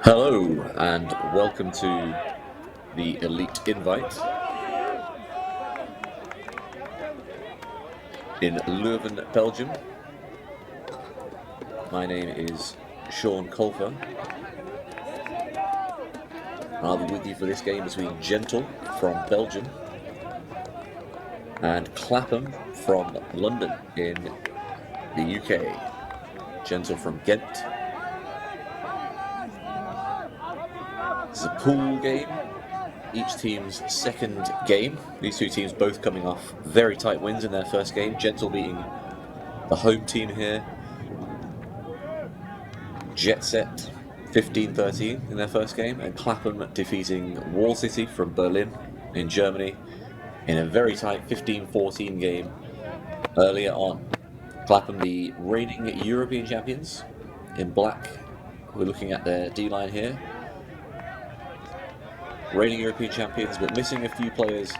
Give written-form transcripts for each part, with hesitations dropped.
Hello and welcome to the Elite Invite in Leuven, Belgium. My name is Sean Colfer. I'll be with you for this game between Gentle from Belgium and Clapham from London in the UK. Gentle from Ghent. It's a pool game, each team's second game. These two teams both coming off very tight wins in their first game. Gentle beating the home team here, Jet Set 15-13 in their first game, and Clapham defeating Wall City from Berlin in Germany in a very tight 15-14 game earlier on. Clapham, the reigning European champions, in black. We're looking at their D-line here. Reigning European champions, but missing a few players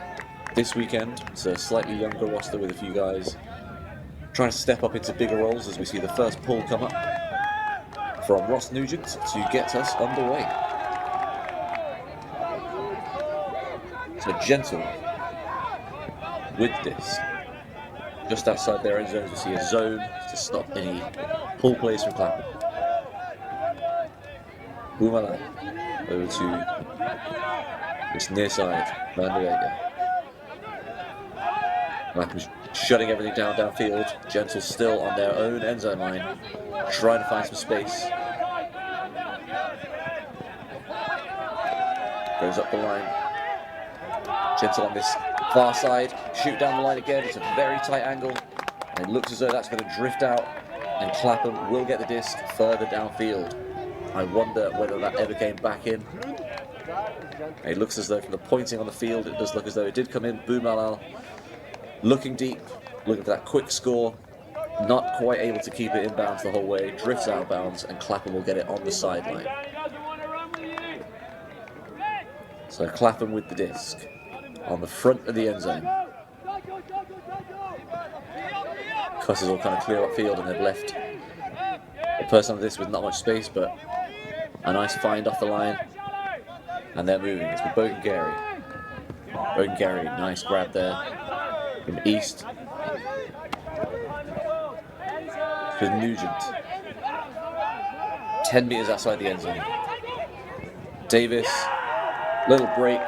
this weekend. It's a slightly younger roster with a few guys trying to step up into bigger roles as we see the first pull come up from Ross Nugent to get us underway. So Gentle with this. Just outside their end zones, we see a zone to stop any pull plays from Clapham. Boomerang over to this near side, Van de Vega. Clapham's shutting everything down downfield. Gentle still on their own end zone line, trying to find some space. Goes up the line. Gentle on this far side, shoot down the line again. It's a very tight angle. And it looks as though that's going to drift out, and Clapham will get the disc further downfield. I wonder whether that ever came back in. It looks as though from the pointing on the field, it does look as though it did come in. Boumalal looking deep, looking for that quick score. Not quite able to keep it inbounds the whole way. Drifts out of bounds, and Clapham will get it on the sideline. So Clapham with the disc on the front of the end zone. Cusses all kind of clear upfield, and they've left the person on this with not much space, but a nice find off the line. And they're moving. It's with Bogan Gary. Bogan Gary, nice grab there from East. With Nugent. 10 meters outside the end zone. Davis, little break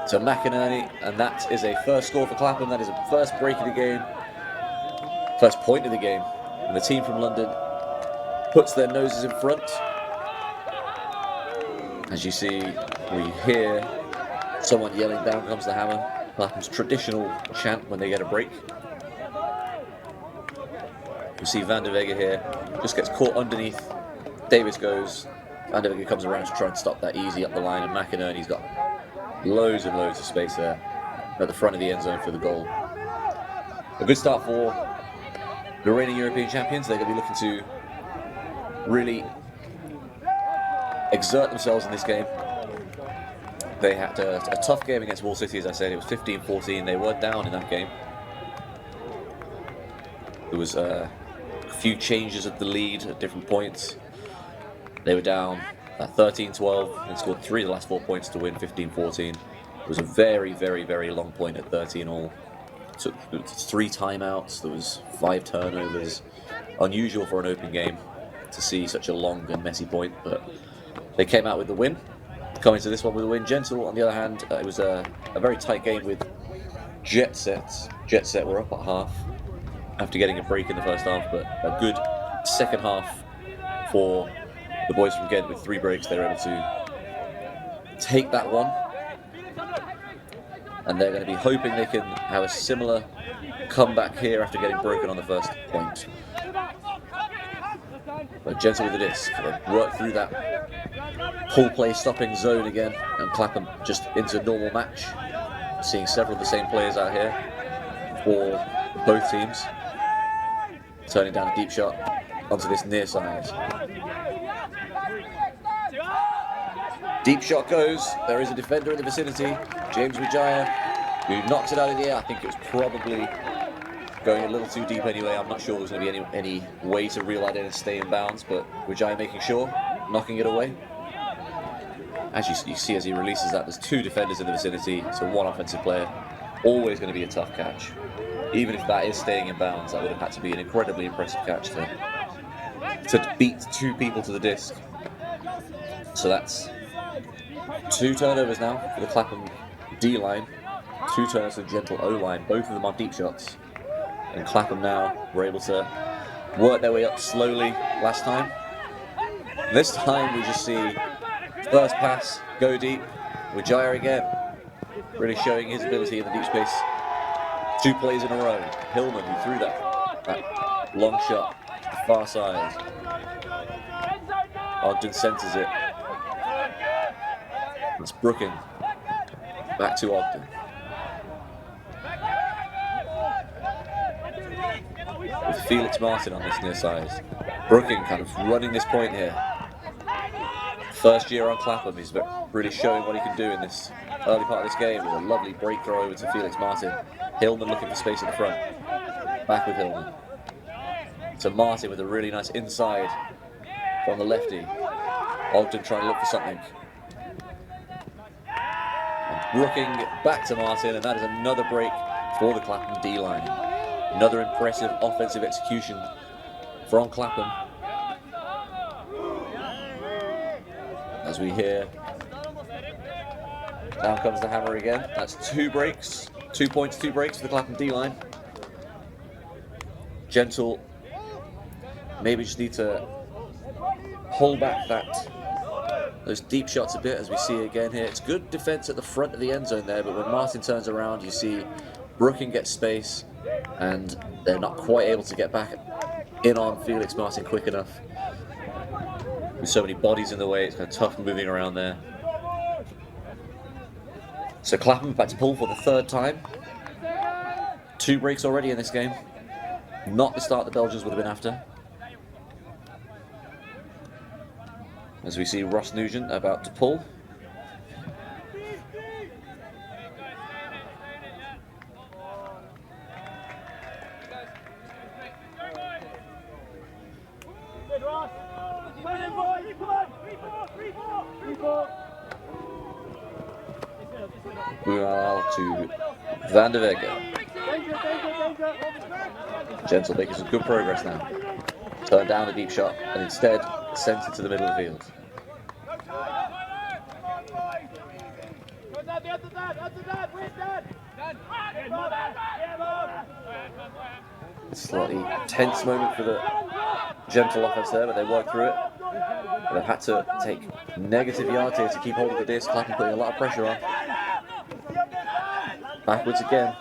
to McInerney, and that is a first score for Clapham. That is a first break of the game. First point of the game. And the team from London puts their noses in front. As you see, we hear someone yelling, "Down comes the hammer." Clapham's traditional chant when they get a break. You see Van der Vega here, just gets caught underneath. Davis goes. Van der Vega comes around to try and stop that easy up the line, and McInerney's got loads and loads of space there at the front of the end zone for the goal. A good start for the reigning European champions. They're going to be looking to really exert themselves in this game. They had a tough game against Wall City, as I said. It was 15-14. They were down in that game. There was a few changes at the lead at different points. They were down 13-12 and scored 3 of the last 4 points to win 15-14. It was a very, very, very long point at 13 all. Took 3 timeouts. There was 5 turnovers. Unusual for an open game to see such a long and messy point, but they came out with the win. Coming to this one with a win. Gentle, on the other hand, it was a very tight game with Jet Sets. Jet Set were up at half after getting a break in the first half, but a good second half for the boys from Ghent with 3 breaks. They were able to take that one, and they're going to be hoping they can have a similar comeback here after getting broken on the first point. But Gentle with the disc. They work through that pull play stopping zone again, and Clapham just into a normal match. Seeing several of the same players out here for both teams. Turning down a deep shot onto this near side. Deep shot goes. There is a defender in the vicinity, James Wijaya, who knocks it out of the air. I think it was probably going a little too deep anyway. I'm not sure there was going to be any way to reel that in and stay in bounds, but Wijaya making sure, knocking it away. As you see, as he releases that, there's 2 defenders in the vicinity, so 1 offensive player. Always going to be a tough catch. Even if that is staying in bounds, that would have had to be an incredibly impressive catch to beat 2 people to the disc. So that's 2 turnovers now for the Clapham D-line, 2 turnovers for the Gentle O-line, both of them on deep shots. And Clapham now were able to work their way up slowly last time. This time we just see first pass, go deep, Wijaya again, really showing his ability in the deep space. 2 plays in a row. Hillman, who threw that long shot, far side. Ogden centers it. It's Brooking. Back to Ogden. With Felix Martin on this near side. Brooking kind of running this point here. First year on Clapham, he's really showing what he can do in this early part of this game with a lovely break throw over to Felix Martin. Hillman looking for space in the front. Back with Hillman. To Martin with a really nice inside from the lefty. Ogden trying to look for something. And Brooking back to Martin, and that is another break for the Clapham D-line. Another impressive offensive execution from Clapham. As we hear, down comes the hammer again. That's 2 breaks. 2 points, 2 breaks for the Clapham D-line. Gentle maybe just need to hold back those deep shots a bit, as we see again here. It's good defense at the front of the end zone there, but when Martin turns around, you see Brooking get space, and they're not quite able to get back in on Felix Martin quick enough. With so many bodies in the way, it's kind of tough moving around there. So Clapham back to pull for the third time. 2 breaks already in this game. Not the start the Belgians would have been after. As we see Ross Nugent about to pull. Well, to Van der Vega. Gentle making some good progress now. Turned down a deep shot and instead sent it to the middle of the field. A slightly tense moment for the Gentle offense there, but they worked through it. But they've had to take negative yards here to keep hold of the disc. Clapham putting a lot of pressure on. Backwards again.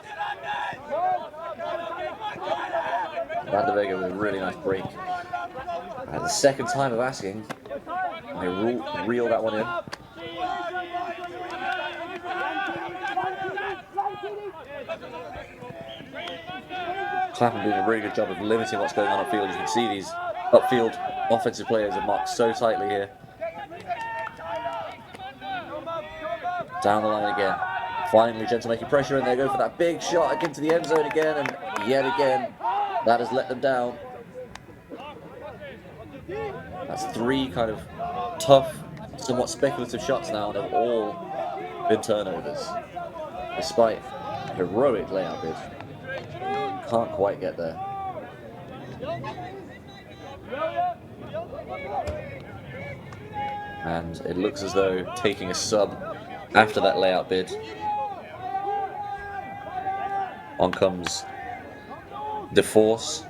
Van der Vega with a really nice break. The second time of asking, they reel that one in. Clapham doing a really good job of limiting what's going on upfield. You can see these upfield offensive players are marked so tightly here. Down the line again. Finally, Gentle making pressure, and they go for that big shot into the end zone again, and yet again, that has let them down. That's 3 kind of tough, somewhat speculative shots now, and they've all been turnovers. Despite a heroic layout bid. Can't quite get there. And it looks as though taking a sub after that layout bid. On comes DeForce.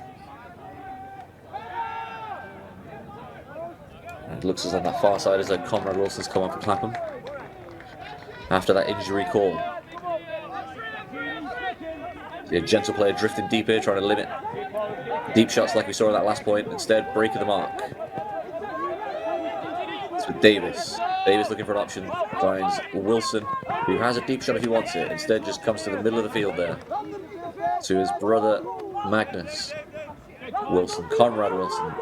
And it looks as though on that far side as though Conrad Wilson's come on for Clapham. After that injury call. The Gentle player drifting deep here, trying to limit deep shots like we saw at that last point. Instead, breaking the mark. It's with Davis. Davis looking for an option. Finds Wilson, who has a deep shot if he wants it. Instead, just comes to the middle of the field there. To his brother, Magnus Wilson. Conrad Wilson.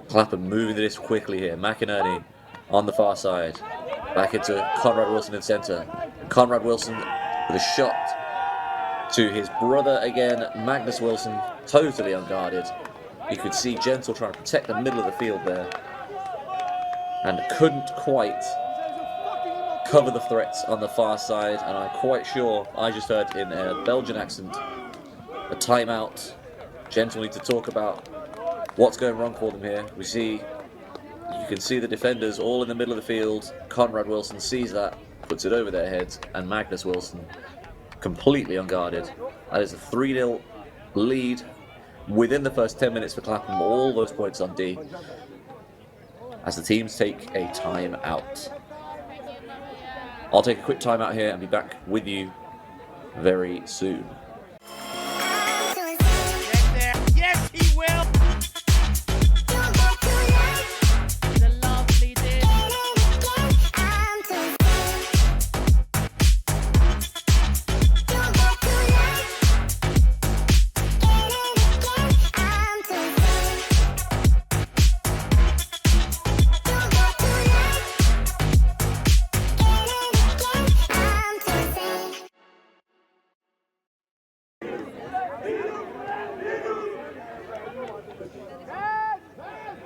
Clapham moving this quickly here. McInerney on the far side. Back into Conrad Wilson in centre. Conrad Wilson with a shot to his brother again, Magnus Wilson, totally unguarded. You could see Gentle trying to protect the middle of the field there, and couldn't quite cover the threats on the far side. And I'm quite sure I just heard in a Belgian accent a timeout. Gentle need to talk about what's going wrong for them here. We see, you can see the defenders all in the middle of the field. Conrad Wilson sees that, puts it over their heads, and Magnus Wilson completely unguarded. That is a 3-0 lead within the first 10 minutes for Clapham. All those points on D as the teams take a timeout. I'll take a quick timeout here and be back with you very soon. Yes, he will.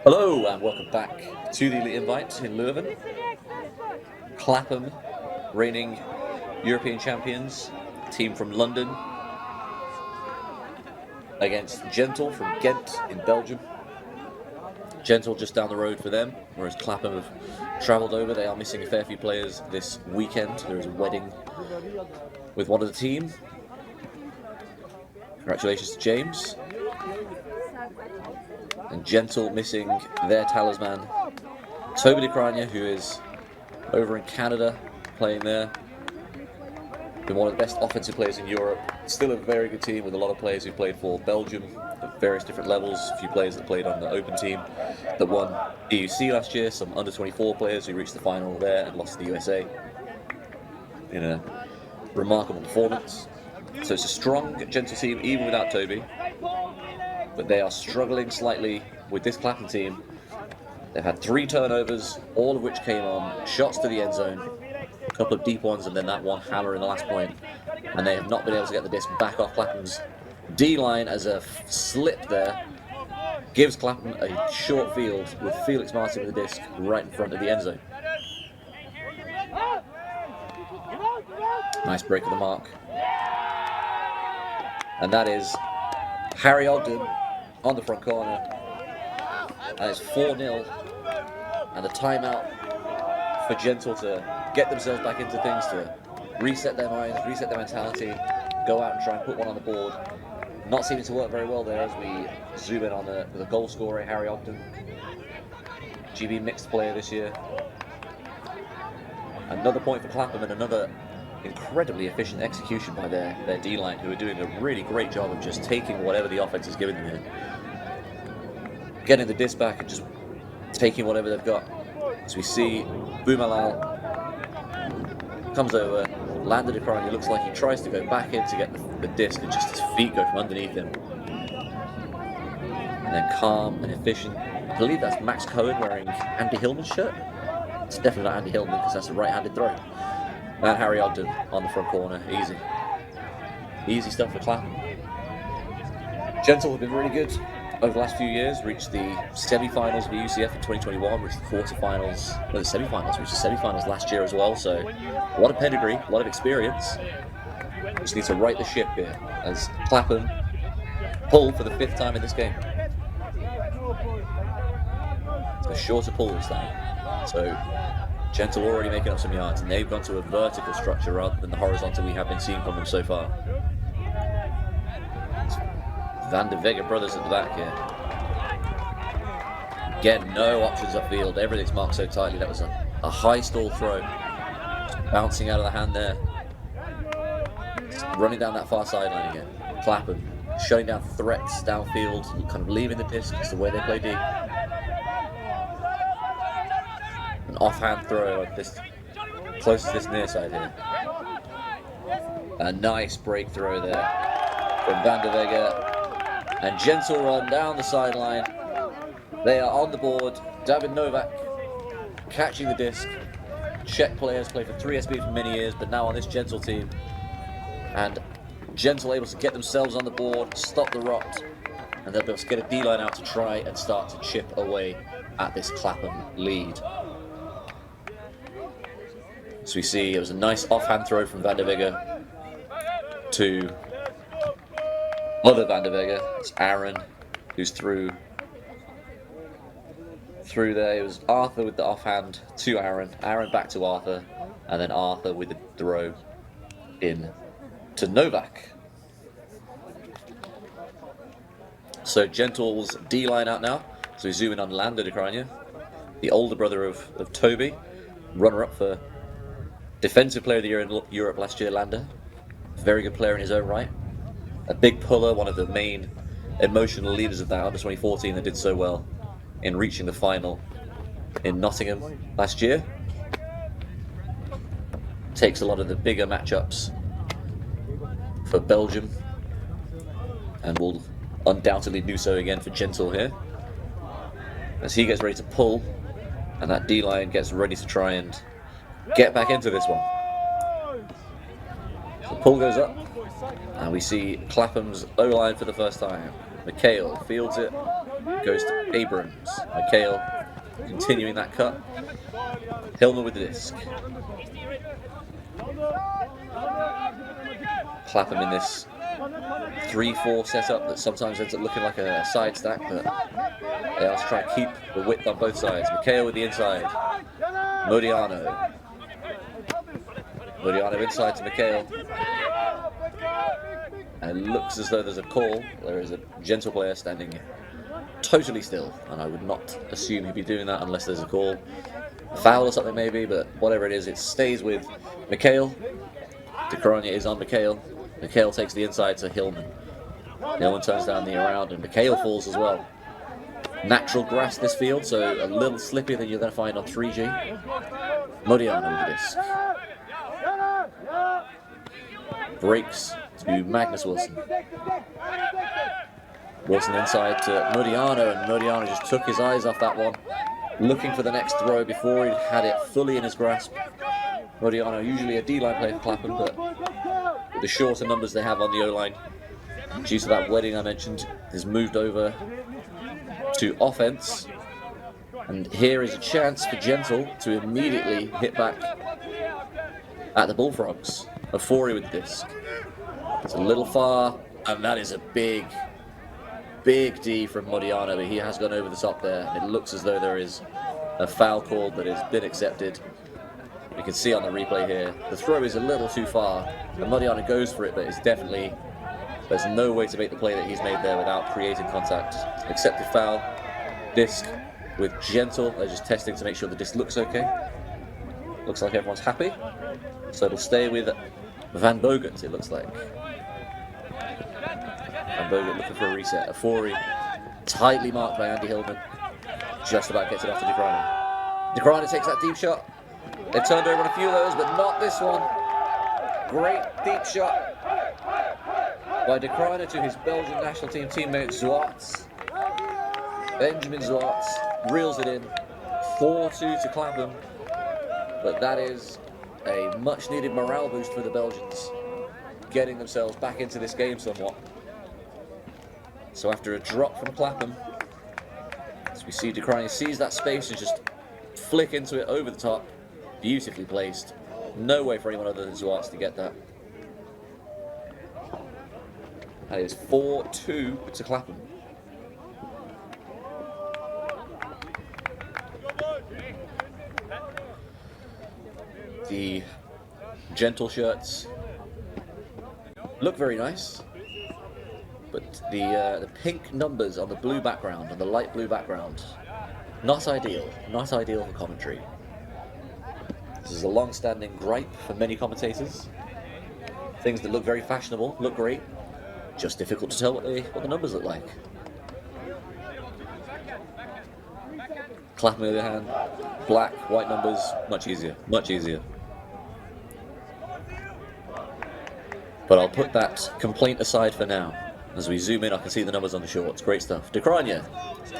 Hello and welcome back to the Elite Invite in Leuven. Clapham, reigning European champions, team from London, against Gentle from Ghent in Belgium. Gentle just down the road for them, whereas Clapham have travelled over. They are missing a fair few players this weekend. There is a wedding with one of the team. Congratulations to James. And Gentle missing their talisman. Toby DeCrania, who is over in Canada playing there. Been one of the best offensive players in Europe. Still a very good team with a lot of players who played for Belgium at various different levels. A few players that played on the open team that won EUC last year. Some under 24 players who reached the final there and lost to the USA in a remarkable performance. So it's a strong Gentle team even without Toby. But they are struggling slightly with this Clapham team. They've had 3 turnovers, all of which came on shots to the end zone. A couple of deep ones and then that one hammer in the last point. And they have not been able to get the disc back off Clapham's D-line as a slip there. Gives Clapham a short field with Felix Martin with the disc right in front of the end zone. Nice break of the mark. And that is Harry Ogden on the front corner. And it's 4-0. And the timeout for Gentle to get themselves back into things, to reset their minds, reset their mentality, go out and try and put one on the board. Not seeming to work very well there as we zoom in on the goal scorer, Harry Ogden. GB mixed player this year. Another point for Clapham and another incredibly efficient execution by their D-line, who are doing a really great job of just taking whatever the offense is giving them here. Getting the disc back and just taking whatever they've got. As we see Boumalal comes over, landed a crime. It looks like he tries to go back in to get the disc and just his feet go from underneath him. And then calm and efficient. I believe that's Max Cohen wearing Andy Hillman's shirt. It's definitely not Andy Hillman because that's a right-handed throw. And Harry Ogden on the front corner, easy. Easy stuff for Clapham. Gentle have been really good over the last few years, reached the semi-finals of the EUCS in 2021, reached the quarter-finals, no, the semi-finals, reached the semi-finals last year as well, so a lot of pedigree, a lot of experience. Just need to right the ship here as Clapham pull for the 5th time in this game. It's a shorter pull this time, so Gentle already making up some yards, and they've gone to a vertical structure rather than the horizontal we have been seeing from them so far. Van de Vega brothers at the back here. Again, no options upfield. Everything's marked so tightly. That was a high stall throw. Just bouncing out of the hand there. Just running down that far sideline again. Clapham shutting down threats downfield, kind of leaving the disc. It's the way they play D. An offhand throw this close to this near side here. A nice break throw there from Van de Vega. And Gentle run down the sideline. They are on the board. David Novak catching the disc. Czech players play for 3SB for many years, but now on this Gentle team. And Gentle able to get themselves on the board, stop the rot, and they'll be able to get a D-line out to try and start to chip away at this Clapham lead. So we see it was a nice offhand throw from Van de Vega to other Van de Vega. It's Aaron who's through there. It was Arthur with the offhand to Aaron. Aaron back to Arthur, and then Arthur with the throw in to Novak. So Gentle's D-line out now. So we zoom in on Lando DeCrania, the older brother of Toby, runner-up for Defensive Player of the Year in Europe last year, Lando. Very good player in his own right. A big puller, one of the main emotional leaders of that under 2014 that did so well in reaching the final in Nottingham last year. Takes a lot of the bigger matchups for Belgium and will undoubtedly do so again for Gentle here as he gets ready to pull and that D-line gets ready to try and get back into this one. The pull goes up. And we see Clapham's O-line for the first time. McHale fields it, goes to Abrams. McHale continuing that cut. Hillman with the disc. Clapham in this 3-4 setup that sometimes ends up looking like a side stack, but they have to try and keep the width on both sides. McHale with the inside. Modiano. Modiano inside to McHale. And it looks as though there's a call. There is a Gentle player standing totally still, and I would not assume he'd be doing that unless there's a call. A foul or something maybe, but whatever it is, it stays with Mikhail. Dekrania is on Mikhail. Mikhail takes the inside to Hillman. Hillman turns down the around, and Mikhail falls as well. Natural grass this field, so a little slippier than you're going to find on 3G. Modiano with the disc. Breaks to Magnus Wilson. Wilson inside to Modiano, and Modiano just took his eyes off that one, looking for the next throw before he'd had it fully in his grasp. Modiano, usually a D-line player for Clapham, but with the shorter numbers they have on the O-line, due to that wedding I mentioned, has moved over to offense. And here is a chance for Gentle to immediately hit back at the Bullfrogs. Afori with the disc. It's a little far, and that is a big D from Modiano, but he has gone over the top there, and it looks as though there is a foul call that has been accepted. You can see on the replay here, the throw is a little too far, and Modiano goes for it, but it's definitely, there's no way to make the play that he's made there without creating contact. Accepted foul, disc with Gentle. They're just testing to make sure the disc looks okay. Looks like everyone's happy, so it'll stay with Van Bogert, it looks like. Van Bogert looking for a reset. Afori, tightly marked by Andy Hillman. Just about gets it off to Dekrania. Dekrania takes that deep shot. They've turned over on a few of those, but not this one. Great deep shot by Dekrania to his Belgian national team teammate Zwarts. Benjamin Zwarts reels it in. 4-2 to Clapham. But that is a much needed morale boost for the Belgians, getting themselves back into this game somewhat. So after a drop from Clapham, as we see Dekrania sees that space and just flick into it over the top, beautifully placed. No way for anyone other than Zwarts to get that. That is 4-2 to Clapham. The Gentle shirts look very nice, but the pink numbers on the blue background, on the light blue background, not ideal for commentary. This is a long-standing gripe for many commentators. Things that look very fashionable, look great, just difficult to tell what the numbers look like. Clapham on the other hand, black, white numbers, much easier, much easier. But I'll put that complaint aside for now. As we zoom in, I can see the numbers on the shorts. Great stuff. Dekrania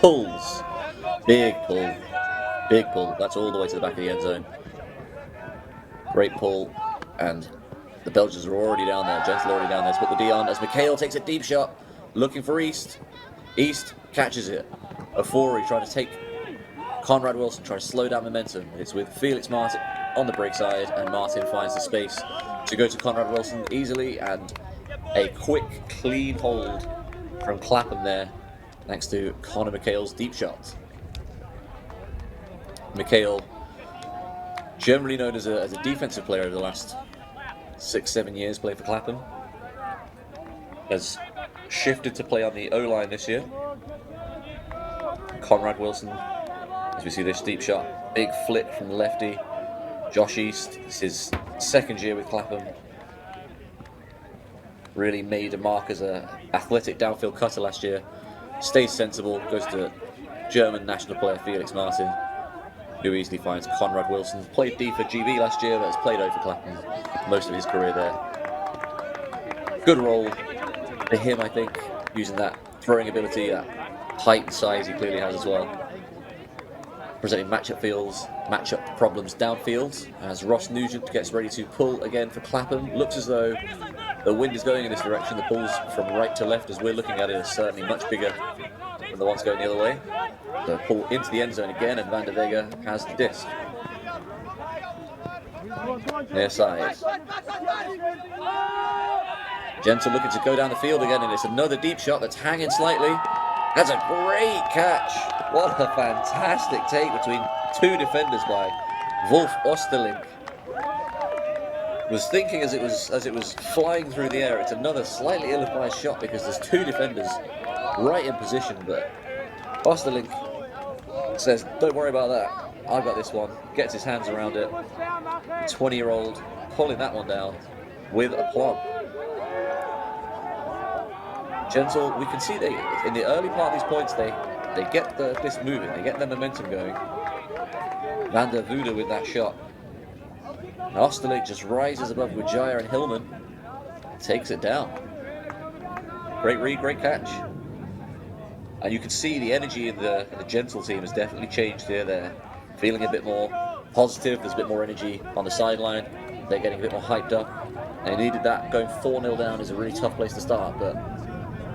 pulls. Big pull. Big pull. That's all the way to the back of the end zone. Great pull. And the Belgians are already down there. Gentle already down there. Let's put the D on as Mikhail takes a deep shot. Looking for East. East catches it. Afori trying to take Conrad Wilson, trying to slow down momentum. It's with Felix Martin on the break side, and Martin finds the space to go to Conrad Wilson easily, and a quick, clean hold from Clapham there, thanks to Connor Mikhail's deep shot. Mikhail, generally known as a defensive player over the last 6-7 years playing for Clapham, has shifted to play on the O-line this year. Conrad Wilson, as we see this deep shot, big flick from the lefty. Josh East, it's his second year with Clapham. Really made a mark as an athletic downfield cutter last year. Stays sensible, goes to German national player Felix Martin, who easily finds Conrad Wilson. Played D for GB last year, but has played O for Clapham most of his career there. Good role for him, I think, using that throwing ability, that height and size he clearly has as well. Presenting matchup problems downfield as Ross Nugent gets ready to pull again for Clapham. Looks as though the wind is going in this direction. The pulls from right to left as we're looking at it are certainly much bigger than the ones going the other way. The pull into the end zone again, and Van der Vega has the disc. Near side. Gentle looking to go down the field again, and it's another deep shot that's hanging slightly. That's a great catch. What a fantastic take between two defenders by Wolf Osterling. was thinking as it was flying through the air, it's another slightly ill-advised shot because there's two defenders right in position, but Osterlink says, "Don't worry about that. I got this one." Gets his hands around it. The 20-year-old pulling that one down with aplomb. Gentle, we can see they in the early part of these points they get this moving, they get their momentum going. Van der Voorde with that shot. And Osterlink just rises above Wijaya and Hillman, takes it down. Great read, great catch. And you can see the energy in the Gentle team has definitely changed here. They're feeling a bit more positive, there's a bit more energy on the sideline. They're getting a bit more hyped up. They needed that. Going 4-0 down is a really tough place to start, but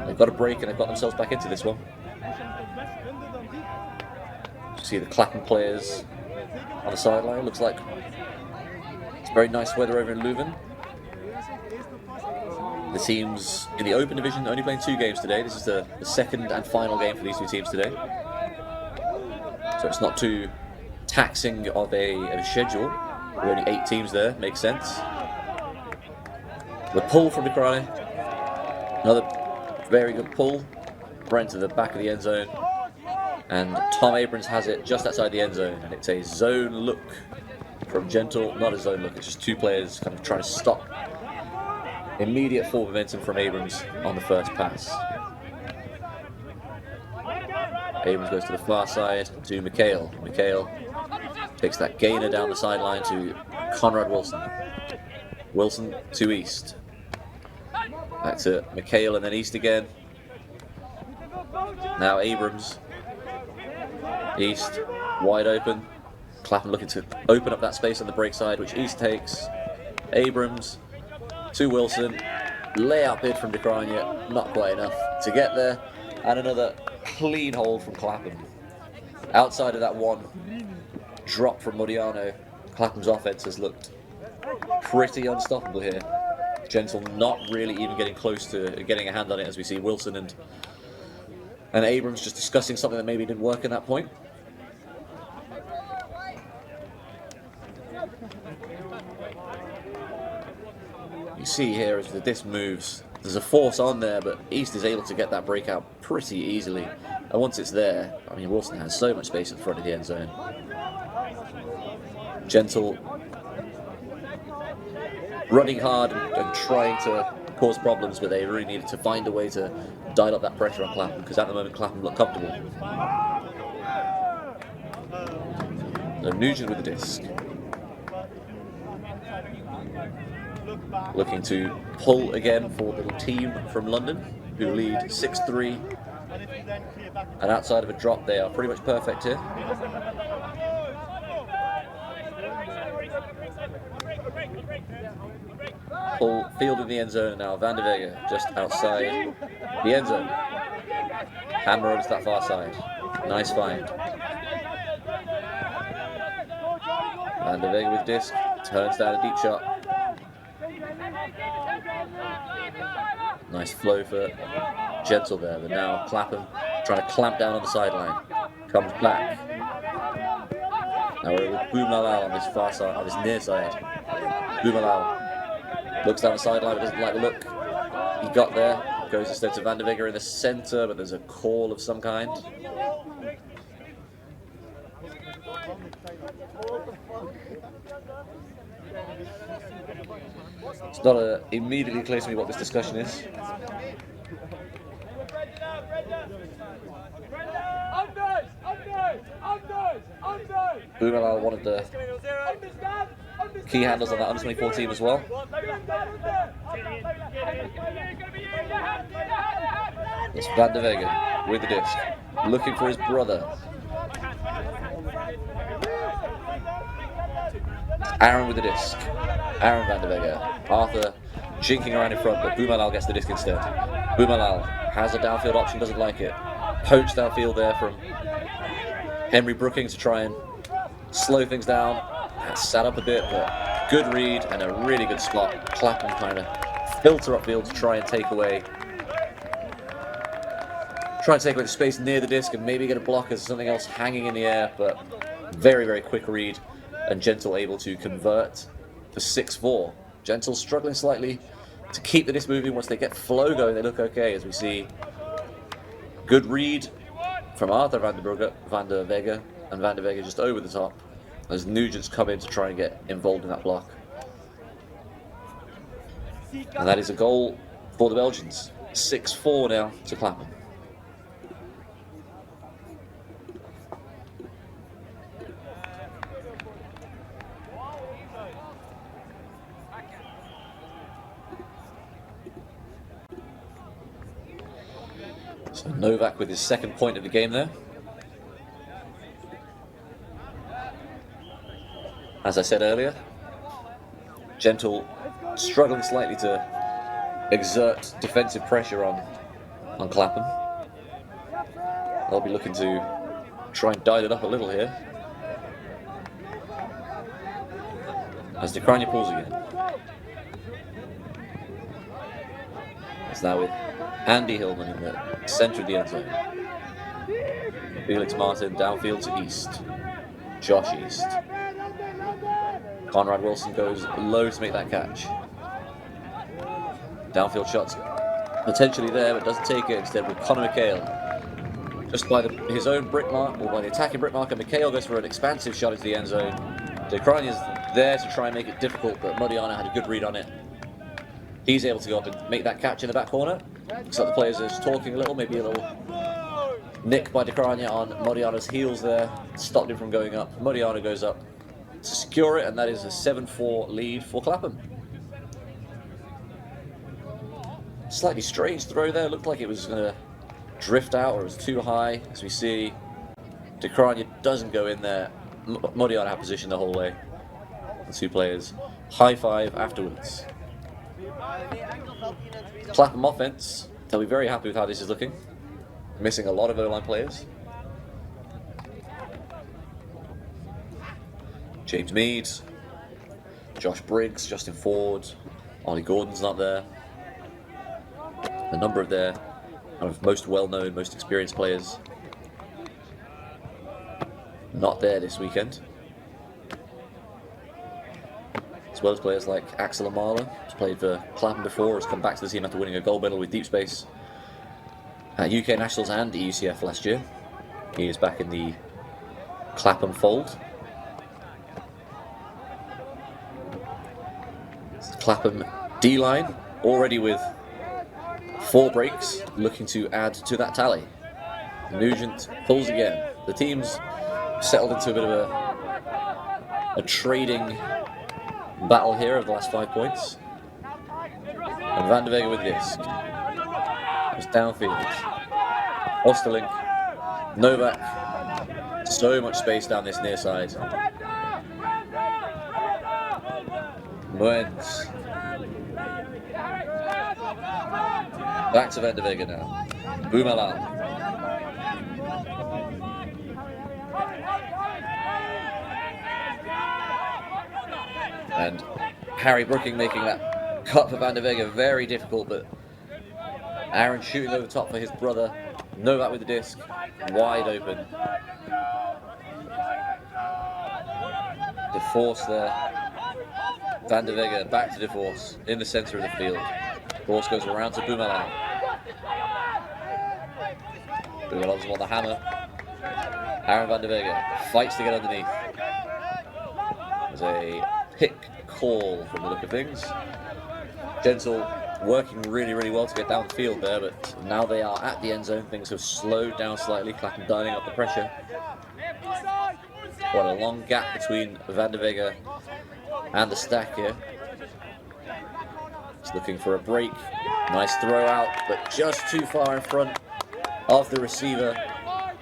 they've got a break and they've got themselves back into this one. You see the Clapham players on the sideline. Looks like it's very nice weather over in Leuven. The teams in the Open Division only playing 2 games today. This is the second and final game for these 2 teams today. So it's not too taxing of a schedule. There are only 8 teams there, makes sense. The pull from Vikrale. Another very good pull. Right into the back of the end zone. And Tom Abrams has it just outside the end zone. And it's a zone look from Gentle. Not a zone look, it's just 2 players kind of trying to stop immediate full momentum from Abrams on the first pass. Abrams goes to the far side to McHale. McHale takes that gainer down the sideline to Conrad Wilson. Wilson to East. Back to McHale and then East again. Now Abrams. East, wide open. Clapham looking to open up that space on the break side, which East takes. Abrams to Wilson. Layout bid from De Krajnie, not quite enough to get there. And another clean hold from Clapham. Outside of that one drop from Modiano, Clapham's offense has looked pretty unstoppable here. Gentle not really even getting close to getting a hand on it, as we see Wilson and Abrams just discussing something that maybe didn't work at that point. You see here as the disc moves, there's a force on there, but East is able to get that breakout pretty easily. And once it's there, I mean, Wilson has so much space in front of the end zone. Gentle running hard and trying to cause problems, but they really needed to find a way to dial up that pressure on Clapham, because at the moment Clapham look comfortable. So Nugent with the disc. Looking to pull again for the team from London, who lead 6-3. And outside of a drop, they are pretty much perfect here. Pull, field in the end zone now. Van der Vega just outside the end zone. Hammer over to that far side. Nice find. Van der Vega with disc. Turns down a deep shot. Nice flow for Gentle there, but now Clapham trying to clamp down on the sideline. Comes back. Now we're with Boumalal on this far side, on this near side. Boumalal looks down the sideline but doesn't like the look. He got there, goes instead to Van der Vega in the centre, but there's a call of some kind. It's not immediately clear to me what this discussion is. Boumalal, one of the key handlers on that under-24 team as well. It's Van der Vega with the disc, looking for his brother. Aaron with the disc. Aaron Van der Vega. Arthur jinking around in front, but Boumalal gets the disc instead. Boumalal has a downfield option, doesn't like it. Poached downfield there from Henry Brookings to try and slow things down. Sat up a bit, but good read and a really good spot. Clapham kind of filter upfield to try and take away the space near the disc and maybe get a block as something else hanging in the air, but very, very quick read and Gentle able to convert for 6-4. Gentle struggling slightly to keep the disc moving. Once they get flow going, they look okay, as we see good read from Arthur van der Vega, and van der Vega just over the top as Nugent's come in to try and get involved in that block. And that is a goal for the Belgians. 6-4 now to Clapham. So Novak with his second point of the game there. As I said earlier, Gentle struggling slightly to exert defensive pressure on Clapham. They'll be looking to try and dial it up a little here. As Dekranja pulls again. It's now with Andy Hillman in the centre of the end zone. Felix Martin downfield to East. Josh East. Conrad Wilson goes low to make that catch. Downfield shots potentially there, but doesn't take it. Instead with Connor McHale. Just by his own brick mark, or by the attacking brick mark, and McHale goes for an expansive shot into the end zone. Dekranja is there to try and make it difficult, but Modiano had a good read on it. He's able to go up and make that catch in the back corner. Looks like the players are just talking a little, maybe a little nick by Dekranja on Modiano's heels there. Stopped him from going up. Modiano goes up to secure it, and that is a 7-4 lead for Clapham. Slightly strange throw there. Looked like it was going to drift out, or it was too high. As we see, Dekranja doesn't go in there. Modiano had position the whole way. The two players high five afterwards. Clapham offense, they'll be very happy with how this is looking. Missing a lot of O-line players. James Mead, Josh Briggs, Justin Ford, Ollie Gordon's not there. A number of their most well-known, most experienced players not there this weekend. As well as players like Axel Amala, who's played for Clapham before, has come back to the team after winning a gold medal with Deep Space at UK Nationals and EUCS last year. He is back in the Clapham fold. Clapham D-line already with 4 breaks, looking to add to that tally. Nugent pulls again. The team's settled into a bit of a trading battle here over the last 5 points. And van der Vega with this. It's downfield. Osterlink. Novak. So much space down this near side. Moens. Back to van der Vega now. Boomalal. And Harry Brooking making that cut for van der Vega very difficult, but Aaron shooting over the top for his brother. Novak with the disc, wide open. DeForce there. Van der Vega back to DeForce in the centre of the field. DeForce goes around to Boomalal. Boomalal's on the hammer. Aaron van der Vega fights to get underneath. There's a pick call from the look of things. Gentle working really, really well to get down the field there, but now they are at the end zone. Things have slowed down slightly. Clapham dialing up the pressure. Quite a long gap between van der Vega and the stack here. He's looking for a break. Nice throw out, but just too far in front of the receiver.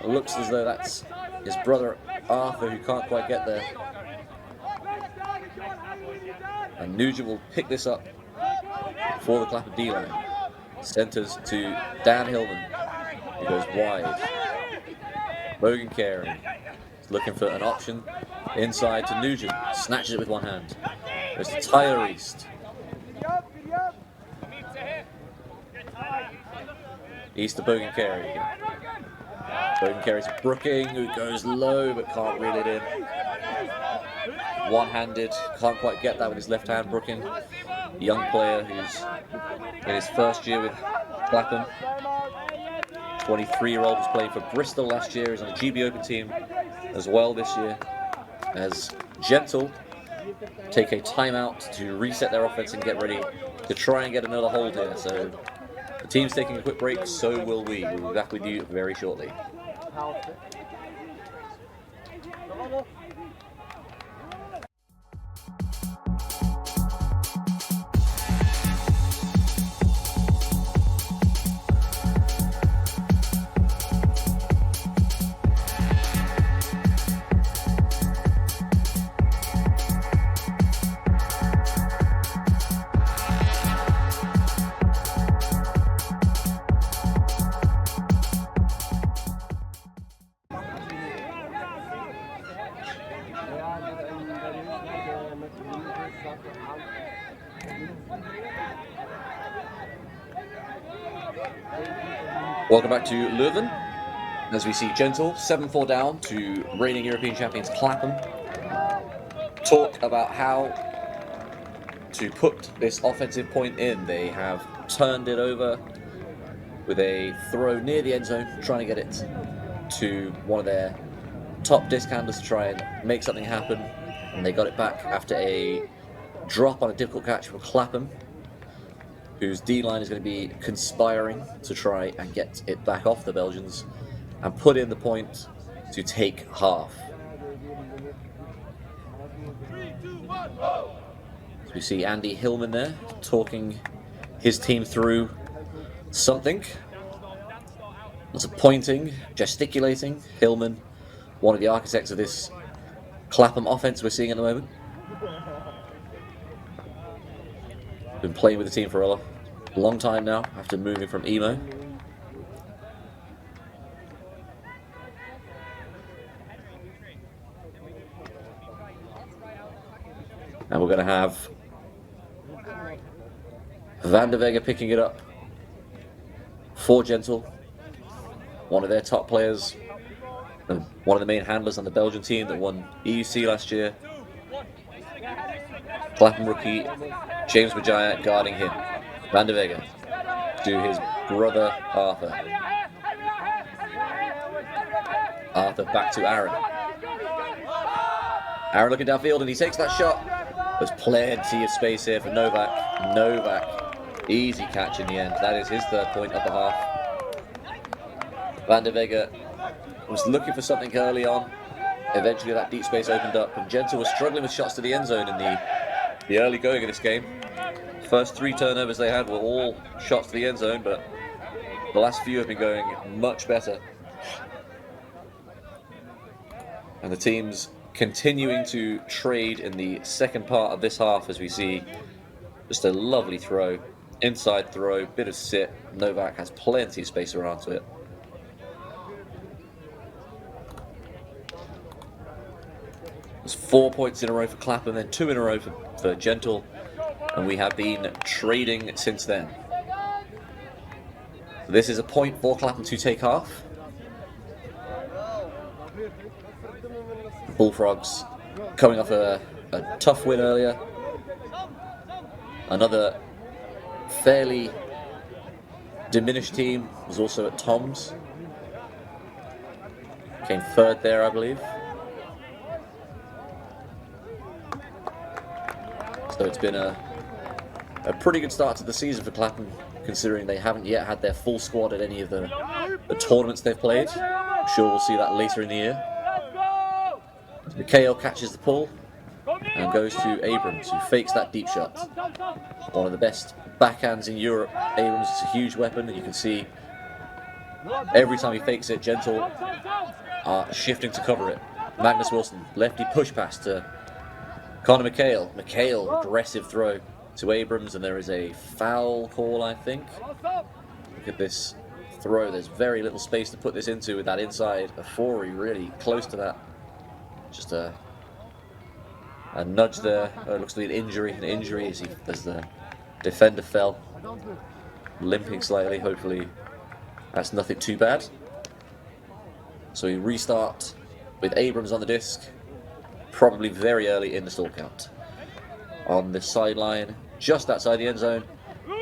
It looks as though that's his brother Arthur who can't quite get there. And Nugent will pick this up for the Clapham D-line. Centres to Dan Hillman, who goes wide. Logan Carey is looking for an option inside to Nugent. Snatches it with one hand. Goes to Tyler East. East to Bogan Carey again. Bogan Carey to Brooking, who goes low but can't reel it in. One-handed, can't quite get that with his left hand, Brooking. young player who's in his first year with Clapham. 23-year-old who's playing for Bristol last year, is on the GB Open team as well this year. As Gentle take a timeout to reset their offense and get ready to try and get another hold here. So the team's taking a quick break, so will we. We'll be back with you very shortly. Welcome back to Leuven, as we see Gentle 7-4 down to reigning European champions Clapham. Talk about how to put this offensive point in. They have turned it over with a throw near the end zone, trying to get it to one of their top disc handlers to try and make something happen. And they got it back after a drop on a difficult catch from Clapham, whose D-line is going to be conspiring to try and get it back off the Belgians and put in the point to take half. So we see Andy Hillman there talking his team through something. Lots of pointing, gesticulating. Hillman, one of the architects of this Clapham offense we're seeing at the moment. Been playing with the team for a long time now after moving from Emo. And we're going to have Van der Vega picking it up for Gentle, one of their top players, and one of the main handlers on the Belgian team that won EUC last year. Clapham rookie James Majaya guarding him. Van der Vega to his brother Arthur. Arthur back to Aaron. Aaron looking downfield and he takes that shot. There's plenty of space here for Novak. Novak, easy catch in the end. That is his third point up a half. Van der Vega was looking for something early on. Eventually that deep space opened up and Gentle was struggling with shots to the end zone in the early going of this game. First 3 turnovers they had were all shots to the end zone, but the last few have been going much better. And the team's continuing to trade in the second part of this half as we see just a lovely throw, inside throw, bit of sit. Novak has plenty of space around to it. There's 4 points in a row for Clapham, then 2 in a row for Gentle. And we have been trading since then. This is a point for Clapham to take half. Bullfrogs coming off a tough win earlier. Another fairly diminished team was also at Tom's. Came third there, I believe. So it's been a pretty good start to the season for Clapham, considering they haven't yet had their full squad at any of the tournaments they've played. I'm sure we'll see that later in the year. Mikhail catches the pull and goes to Abrams, who fakes that deep shot. One of the best backhands in Europe. Abrams is a huge weapon, and you can see every time he fakes it, Gentle are shifting to cover it. Magnus Wilson, lefty push pass to Connor Mikhail. Mikhail, aggressive throw to Abrams, and there is a foul call, I think. Look at this throw. There's very little space to put this into with that inside. Afori really close to that. Just a nudge there. Oh, it looks like an injury. An injury as the defender fell, limping slightly. Hopefully that's nothing too bad. So we restart with Abrams on the disc, probably very early in the stall count. On the sideline just outside the end zone.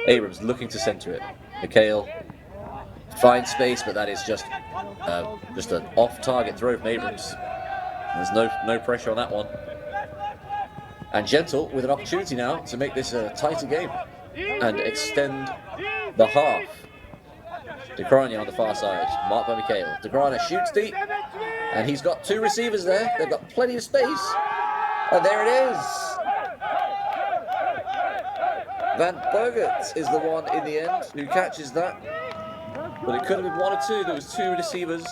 Abrams looking to centre it. McHale finds space, but that is just an off-target throw from Abrams. There's no pressure on that one. And Gentle with an opportunity now to make this a tighter game and extend the half. DeCrania on the far side, marked by McHale. DeCrania shoots deep, and he's got two receivers there. They've got plenty of space, and there it is. Van Bergert is the one in the end who catches that, but it could have been one or two. There was two receivers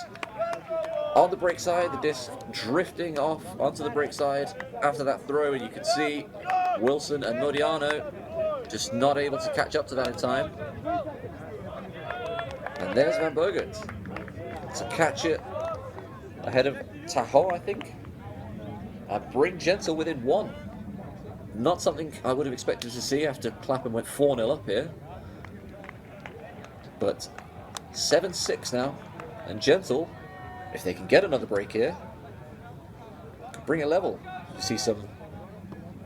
on the break side, the disc drifting off onto the break side after that throw, and you can see Wilson and Modiano just not able to catch up to that in time. And there's Van Bergert to catch it ahead of Tahoe, I think, and bring Gentle within one. Not something I would have expected to see after Clapham went 4-0 up here. But 7-6 now, and Gentle, if they can get another break here, could bring it level. You see some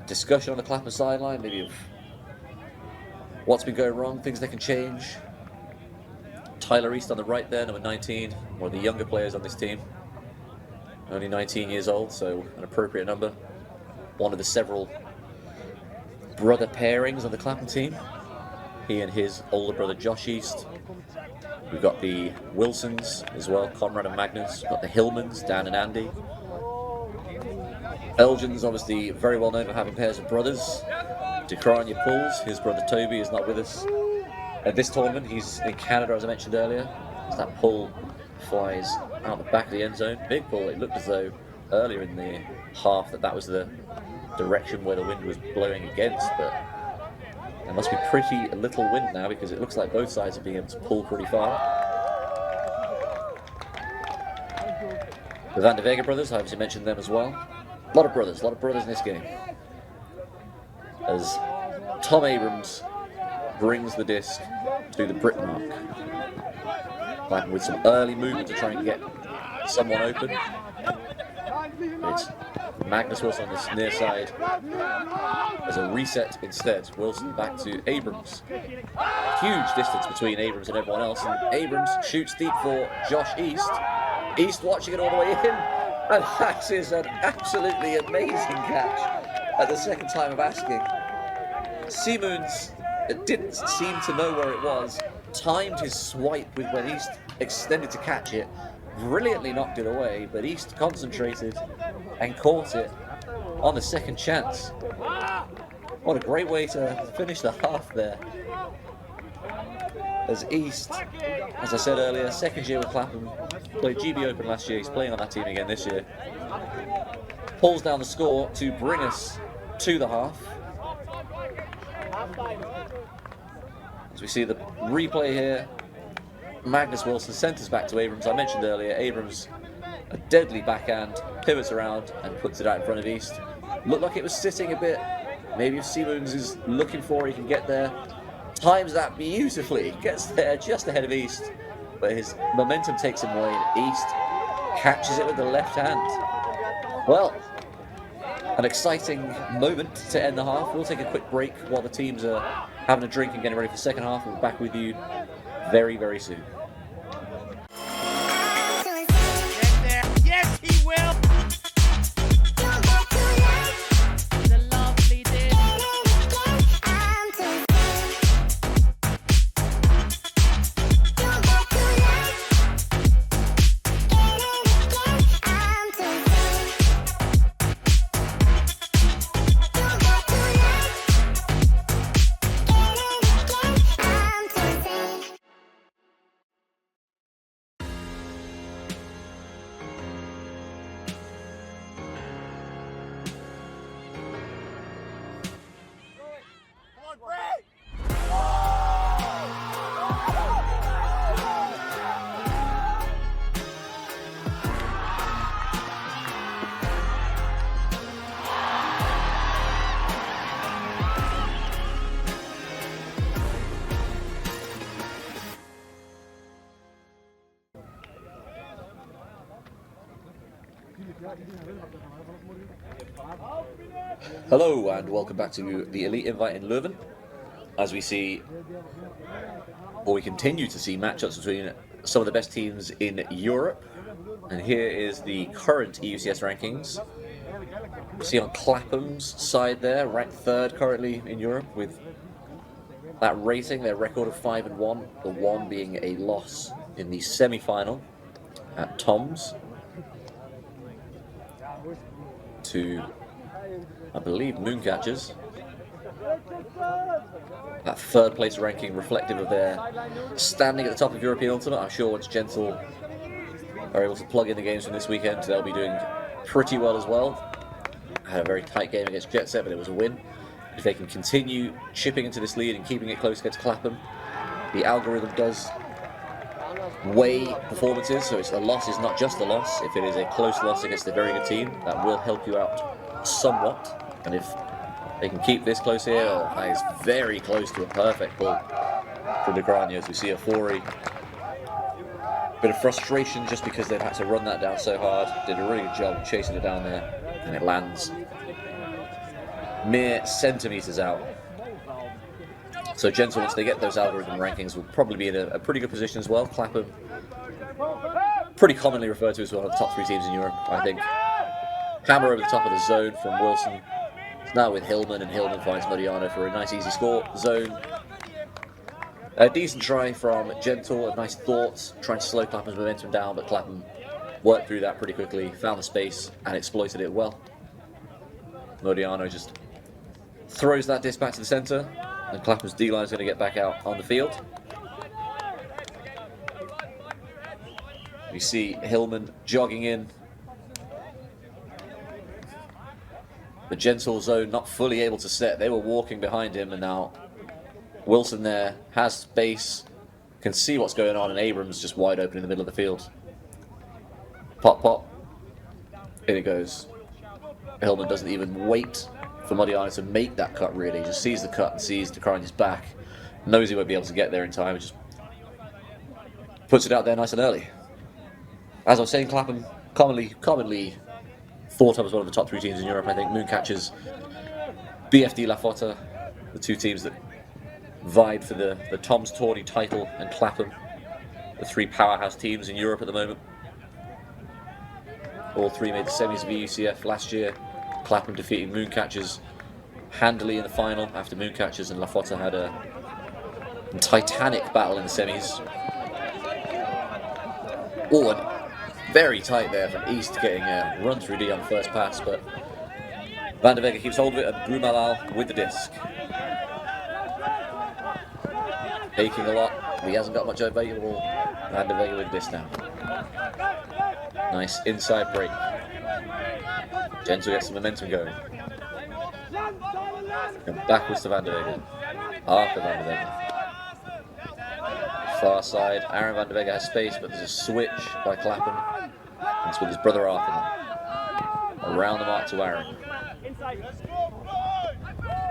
discussion on the Clapham sideline, maybe of what's been going wrong, things they can change. Tyler East on the right there, number 19, one of the younger players on this team. Only 19 years old, so an appropriate number. One of the several brother pairings on the Clapham team. He and his older brother Josh East. We've got the Wilsons as well, Conrad and Magnus. We've got the Hillmans, Dan and Andy. Elgin's obviously very well known for having pairs of brothers. DeCrania pulls, his brother Toby is not with us at this tournament. He's in Canada, as I mentioned earlier. As that pull flies out the back of the end zone. Big pull. It looked as though earlier in the half that was the direction where the wind was blowing against, but there must be pretty little wind now because it looks like both sides are being able to pull pretty far. The Van de Vega brothers, I obviously mentioned them as well. A lot of brothers in this game. As Tom Abrams brings the disc to the brick mark. Clapham with some early movement to try and get someone open. It's Magnus Wilson on this near side. As a reset instead, Wilson back to Abrams. Huge distance between Abrams and everyone else, and Abrams shoots deep for Josh East. East watching it all the way in, and that is an absolutely amazing catch at the second time of asking. Seamoons didn't seem to know where it was, timed his swipe with when East extended to catch it, brilliantly knocked it away, but East concentrated and caught it on the second chance. What a great way to finish the half there. As East, as I said earlier, second year with Clapham, played GB Open last year, he's playing on that team again this year. Pulls down the score to bring us to the half. As we see the replay here, Magnus Wilson centres back to Abrams. I mentioned earlier, Abrams, a deadly backhand, pivots around and puts it out in front of East. Looked like it was sitting a bit. Maybe if Seamoons is looking for it, he can get there. Times that beautifully, gets there just ahead of East, but his momentum takes him away. East catches it with the left hand. Well, an exciting moment to end the half. We'll take a quick break while the teams are having a drink and getting ready for the second half. We'll be back with you very, very soon. Yes, he will. Hello and welcome back to the Elite Invite in Leuven. As we see, or we continue to see matchups between some of the best teams in Europe. And here is the current EUCS rankings. You see on Clapham's side there, ranked third currently in Europe with that rating, their record of 5-1, the one being a loss in the semi-final at Tom's to, I believe, Mooncatchers. That third place ranking reflective of their standing at the top of European Ultimate. I'm sure once Gentle are able to plug in the games from this weekend, they'll be doing pretty well as well. Had a very tight game against Jet Set, but it was a win. If they can continue chipping into this lead and keeping it close against Clapham, the algorithm does weigh performances, so a loss is not just a loss. If it is a close loss against a very good team, that will help you out somewhat. And if they can keep this close here, that is very close to a perfect pull from De Granio's. We see a 4-y. Bit of frustration just because they've had to run that down so hard. Did a really good job of chasing it down there, and it lands mere centimetres out. So Gentle, once they get those algorithm rankings, will probably be in a pretty good position as well. Clapham, pretty commonly referred to as one of the top 3 teams in Europe, I think. Hammer over the top of the zone from Wilson. It's now with Hillman, and Hillman finds Modiano for a nice easy score. Zone. A decent try from Gentle, a nice thought, trying to slow Clapham's momentum down, but Clapham worked through that pretty quickly, found the space, and exploited it well. Modiano just throws that disc back to the centre, and Clapham's D-line is going to get back out on the field. We see Hillman jogging in. The Gentle zone not fully able to set. They were walking behind him, and now Wilson there has space, can see what's going on, and Abrams just wide open in the middle of the field. Pop, pop. In it goes. Hillman doesn't even wait for Modiano to make that cut, really. He just sees the cut and sees De Granio's back. Knows he won't be able to get there in time, and just puts it out there nice and early. As I was saying, Clapham commonly thought of as one of the top 3 teams in Europe. I think Mooncatchers, BFD La Fota, the 2 teams that vied for the Tom's Tourney title, and Clapham, the 3 powerhouse teams in Europe at the moment. All 3 made the semis of EUCF last year. Clapham defeating Mooncatchers handily in the final after Mooncatchers and La Fota had a titanic battle in the semis. Oh, and very tight there from East, getting a run through D on the first pass, but Van de Vega keeps hold of it, and Brumalal with the disc. Taking a lot, but he hasn't got much available. Van de Vega with this now. Nice inside break. Gentle gets some momentum going. And backwards to Van de Vega. After Van de Vega. Far side. Aaron Van de Vega has space, but there's a switch by Clapham. It's with his brother Arthur now. Around the mark to Aaron.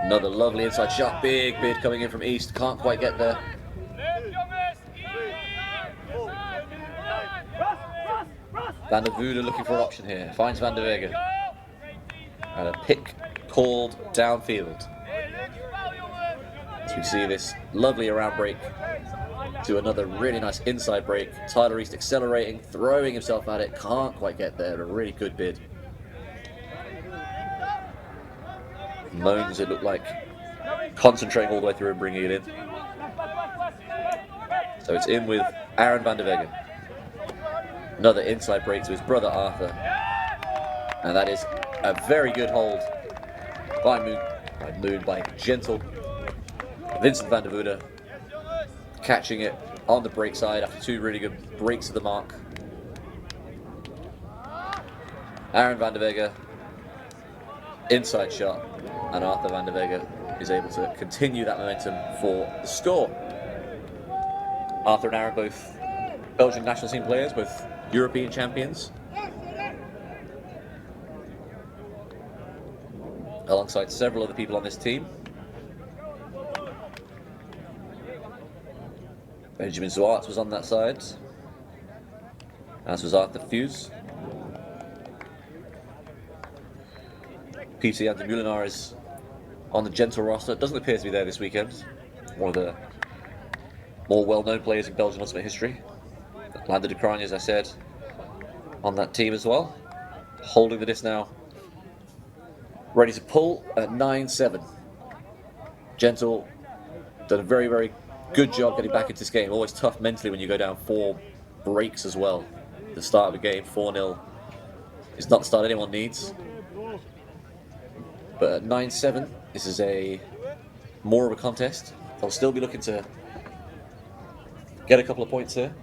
Another lovely inside shot. Big bid coming in from East. Can't quite get there. Van der Voorde looking for an option here. Finds Van de Vega. And a pick called downfield. As we see this lovely around break to another really nice inside break. Tyler East accelerating, throwing himself at it. Can't quite get there. A really good bid. Moans, it looked like, concentrating all the way through and bringing it in. So it's in with Aaron Van de Vega. Another inside break to his brother Arthur. And that is a very good hold by Gentle. Vincent Van der Voorde catching it on the break side after 2 really good breaks of the mark. Aaron Van de Vega, inside shot, and Arthur Van de Vega is able to continue that momentum for the score. Arthur and Aaron, both Belgian national team players, both European champions, alongside several other people on this team. Benjamin Zwart was on that side, as was Arthur Fuse. PT Andy Mulinar is on the Gentle roster. It doesn't appear to be there this weekend. One of the more well-known players in Belgian Ultimate history. Lander de Crane, as I said, on that team as well. Holding the disc now. Ready to pull at 9-7. Gentle done a very, very good job getting back into this game. Always tough mentally when you go down 4 breaks as well. The start of a game, 4-0, is not the start anyone needs. But at 9-7, this is more of a contest. They'll still be looking to get a couple of points here.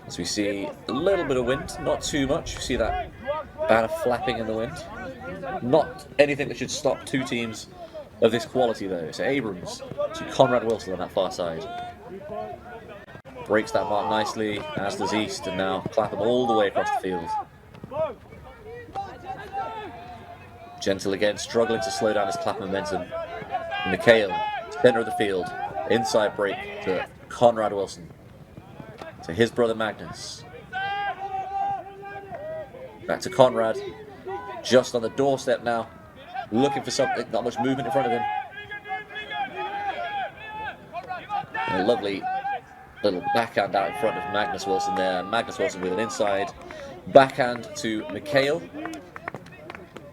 As we see a little bit of wind, not too much. You see that banner flapping in the wind. Not anything that should stop 2 teams of this quality though. It's Abrams to Conrad Wilson on that far side. Breaks that mark nicely, as does East, and now Clapham all the way across the field. Gentle again, struggling to slow down his Clapham momentum. Mikhail, center of the field, inside break to Conrad Wilson. To his brother Magnus. Back to Conrad, just on the doorstep now, looking for something, not much movement in front of him. And a lovely little backhand out in front of Magnus Wilson there. Magnus Wilson with an inside backhand to Mikhail.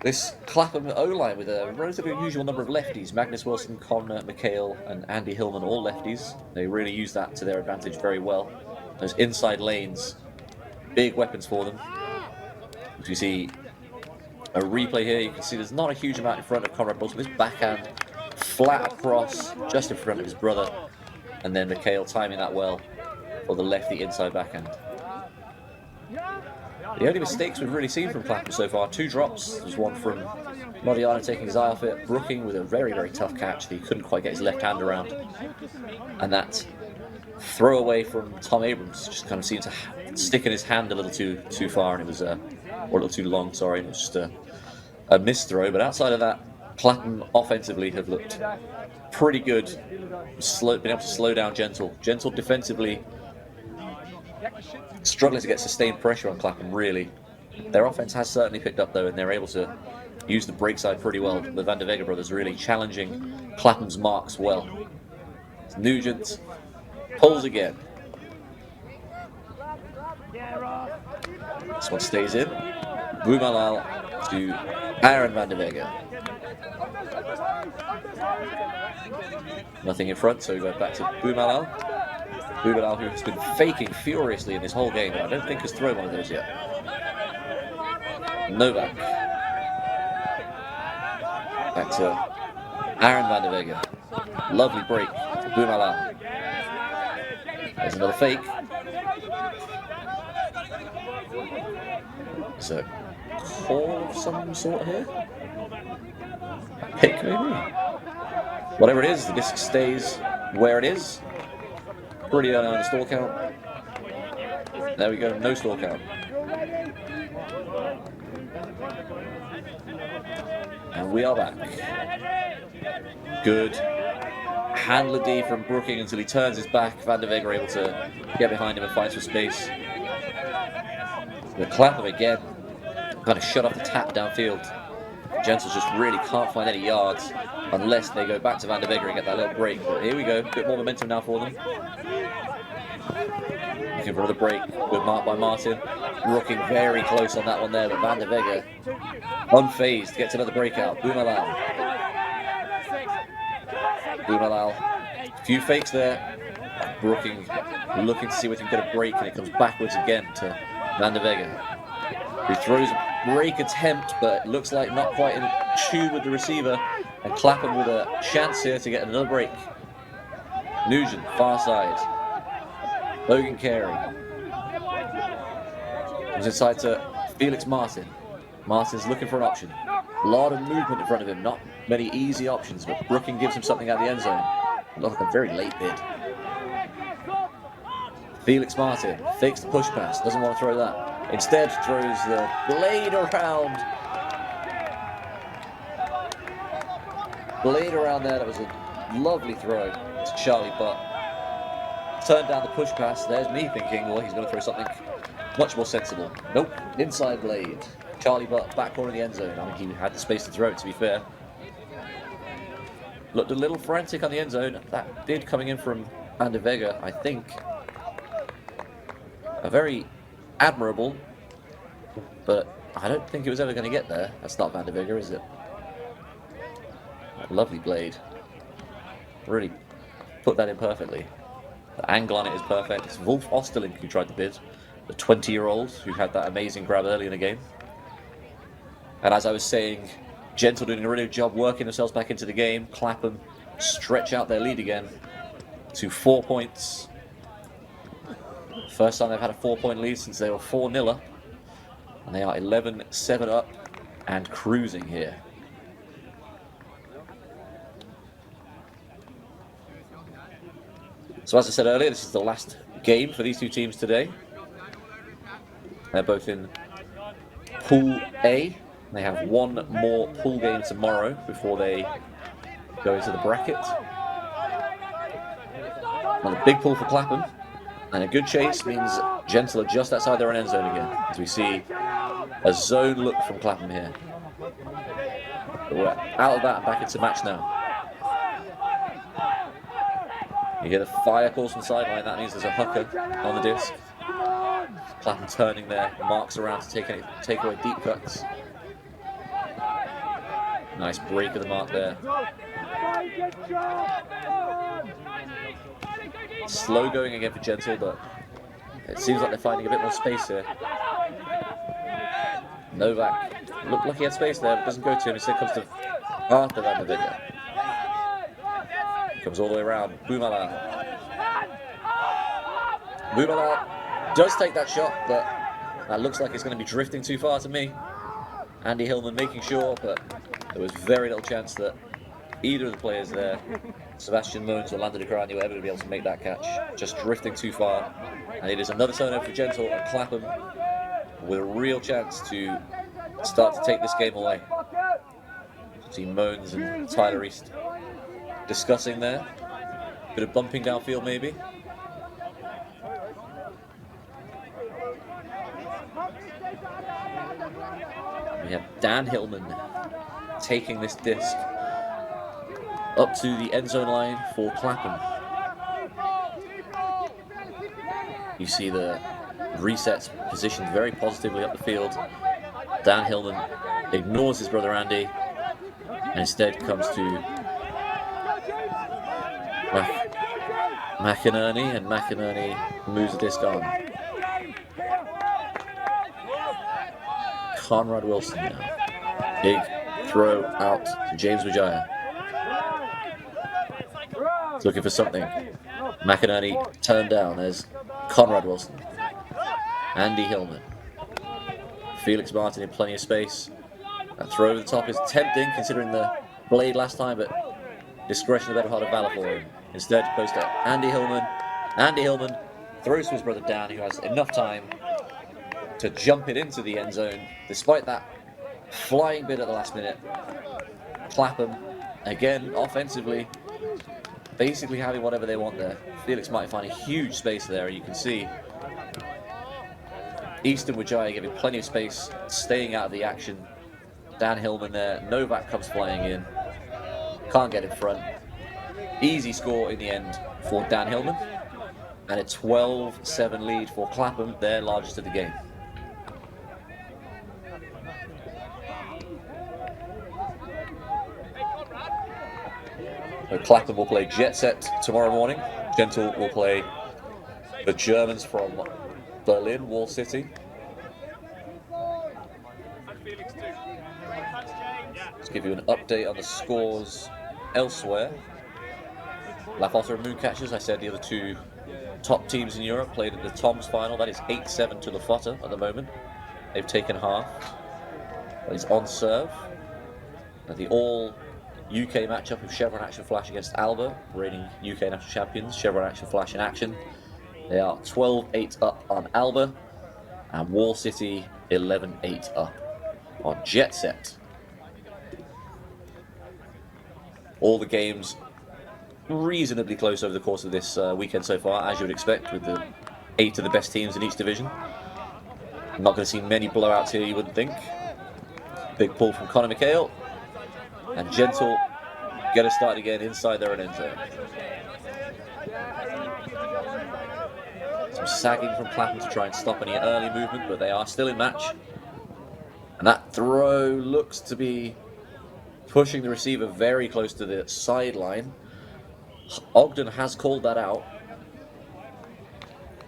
This Clapham O-line with a relatively unusual number of lefties. Magnus Wilson, Connor, Mikhail and Andy Hillman, all lefties. They really use that to their advantage very well. Those inside lanes, big weapons for them. As you see a replay here, you can see there's not a huge amount in front of Conrad Wilson. This backhand flat across, just in front of his brother. And then Mikhail timing that well for the lefty inside backhand. The only mistakes we've really seen from Clapham so far, 2 drops. There's one from Modiano taking his eye off it. Brooking with a very, very tough catch that he couldn't quite get his left hand around. And that throw away from Tom Abrams just kind of seemed to stick in his hand a little too far, and it was, or a little too long, sorry. It was just a missed throw. But outside of that, Clapham offensively have looked pretty good. Been able to slow down Gentle. Gentle defensively struggling to get sustained pressure on Clapham, really. Their offense has certainly picked up, though, and they're able to use the break side pretty well. The Van der Vega brothers really challenging Clapham's marks well. Nugent pulls again. This one stays in. Boumalal to Aaron Van der Vega. Nothing in front, so we go back to Boumalal. Boumalal, who has been faking furiously in this whole game, but I don't think has thrown one of those yet. Novak. Back to Aaron Van der Vega. Lovely break to Boumalal. There's another fake. It's a call of some sort here. A pick, maybe? Whatever it is, the disc stays where it is. Pretty early on the stall count. There we go, no stall count. And we are back. Good. Handler D from Brooking until he turns his back. Van der Vega able to get behind him and fight for space. The Clapham again, kind of shut off the tap downfield. Gentle just really can't find any yards unless they go back to Van der Vega and get that little break. But here we go, a bit more momentum now for them. Looking for another break, good mark by Martin. Brooking very close on that one there, but Van der Vega unfazed, gets another breakout. Boumalal. Boumalal, a few fakes there. Brooking looking to see if he can get a break, and it comes backwards again to Van der Vega, who throws a break attempt, but it looks like not quite in tune with the receiver. And Clapham with a chance here to get another break. Nugent, far side. Logan Carey. Comes inside to Felix Martin. Martin's looking for an option. A lot of movement in front of him, not many easy options, but Brooking gives him something out of the end zone. Looks like a very late bid. Felix Martin fakes the push pass, doesn't want to throw that. Instead throws the blade around. Blade around there, that was a lovely throw to Charlie Butt. Turned down the push pass, there's me thinking, well, he's going to throw something much more sensible. Nope, inside blade. Charlie Butt, back corner of the end zone. I mean, he had the space to throw it, to be fair. Looked a little frantic on the end zone. That did coming in from Van der Vega, I think. A very admirable, but I don't think it was ever going to get there. That's not Van der Vega, is it? Lovely blade. Really put that in perfectly. The angle on it is perfect. It's Wolf Osterling who tried the bid. The 20-year-old who had that amazing grab early in the game. And as I was saying, Gentle doing a really good job working themselves back into the game. Clapham stretch out their lead again to 4 points. First time they've had a 4-point lead since they were 4-0 up. And they are 11-7 up and cruising here. So as I said earlier, this is the last game for these two teams today. They're both in Pool A. They have one more pool game tomorrow before they go into the bracket. And a big pull for Clapham. And a good chase means Gentle are just outside their own end zone again. As we see a zone look from Clapham here. But we're out of that and back into match now. You hear the fire calls from the sideline. That means there's a hooker on the disc. Clapham turning their marks around to take away deep cuts. Nice break of the mark there. Slow going again for Gentle, but it seems like they're finding a bit more space here. Novak looked like he had space there, but doesn't go to him. Instead comes to Arthur Van der Vega. Comes all the way around. Boumala. Boumala does take that shot, but that looks like it's going to be drifting too far to me. Andy Hillman making sure, but there was very little chance that either of the players there, Sebastian Moens or Lando De Crani, were ever going to be able to make that catch. Just drifting too far. And it is another turnover for Gentle and Clapham with a real chance to start to take this game away. See Moens and Tyler East discussing there. Bit of bumping downfield maybe. We have Dan Hillman taking this disc up to the end zone line for Clapham. You see the resets positioned very positively up the field. Dan Hillman ignores his brother Andy and instead comes to McInerney, and McInerney moves the disc on. Conrad Wilson now. Big throw out to James Wijaya. Looking for something. McInerney turned down. There's Conrad Wilson. Andy Hillman. Felix Martin in plenty of space. That throw over the top is tempting considering the blade last time, but discretion the better part of valor for him. Instead, goes to Andy Hillman. Andy Hillman throws to his brother Dan, who has enough time to jump it into the end zone. Despite that flying bid at the last minute, Clapham, again, offensively, basically having whatever they want there. Felix might find a huge space there, and you can see Easton Wijaya giving plenty of space, staying out of the action. Dan Hillman there. Novak comes flying in. Can't get in front. Easy score in the end for Dan Hillman. And a 12-7 lead for Clapham, their largest of the game. So Clapham will play Jet Set tomorrow morning. Gentle will play the Germans from Berlin, Wall City. Let's give you an update on the scores elsewhere. Lafotta and Mooncatchers, I said the other two top teams in Europe played in the Toms final. That is 8-7 to Lafotta at the moment. They've taken half. That is on serve. And the all UK matchup of Chevron Action Flash against Alba, reigning UK national champions. Chevron Action Flash in action. They are 12-8 up on Alba, and Wall City 11-8 up on Jet Set. All the games reasonably close over the course of this weekend so far, as you would expect, with the 8 of the best teams in each division. I'm not going to see many blowouts here, you wouldn't think. Big pull from Conor McHale. And Gentle get us started again inside their own end zone. Some sagging from Clapham to try and stop any early movement, but they are still in match. And that throw looks to be pushing the receiver very close to the sideline. Ogden has called that out.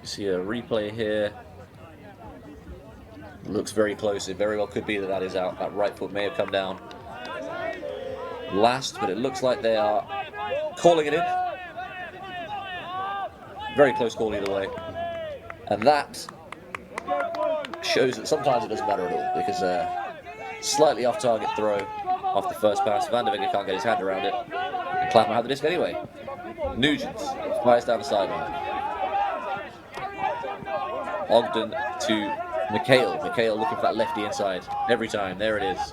You see a replay here. Looks very close. It very well could be that that is out. That right foot may have come down last, but it looks like they are calling it in. Very close call either way. And that shows that sometimes it doesn't matter at all, because slightly off-target throw off the first pass. Van der Vegge can't get his hand around it. And Clapham had the disc anyway. Nugent fires down the sideline. Ogden to McHale. McHale looking for that lefty inside every time. There it is.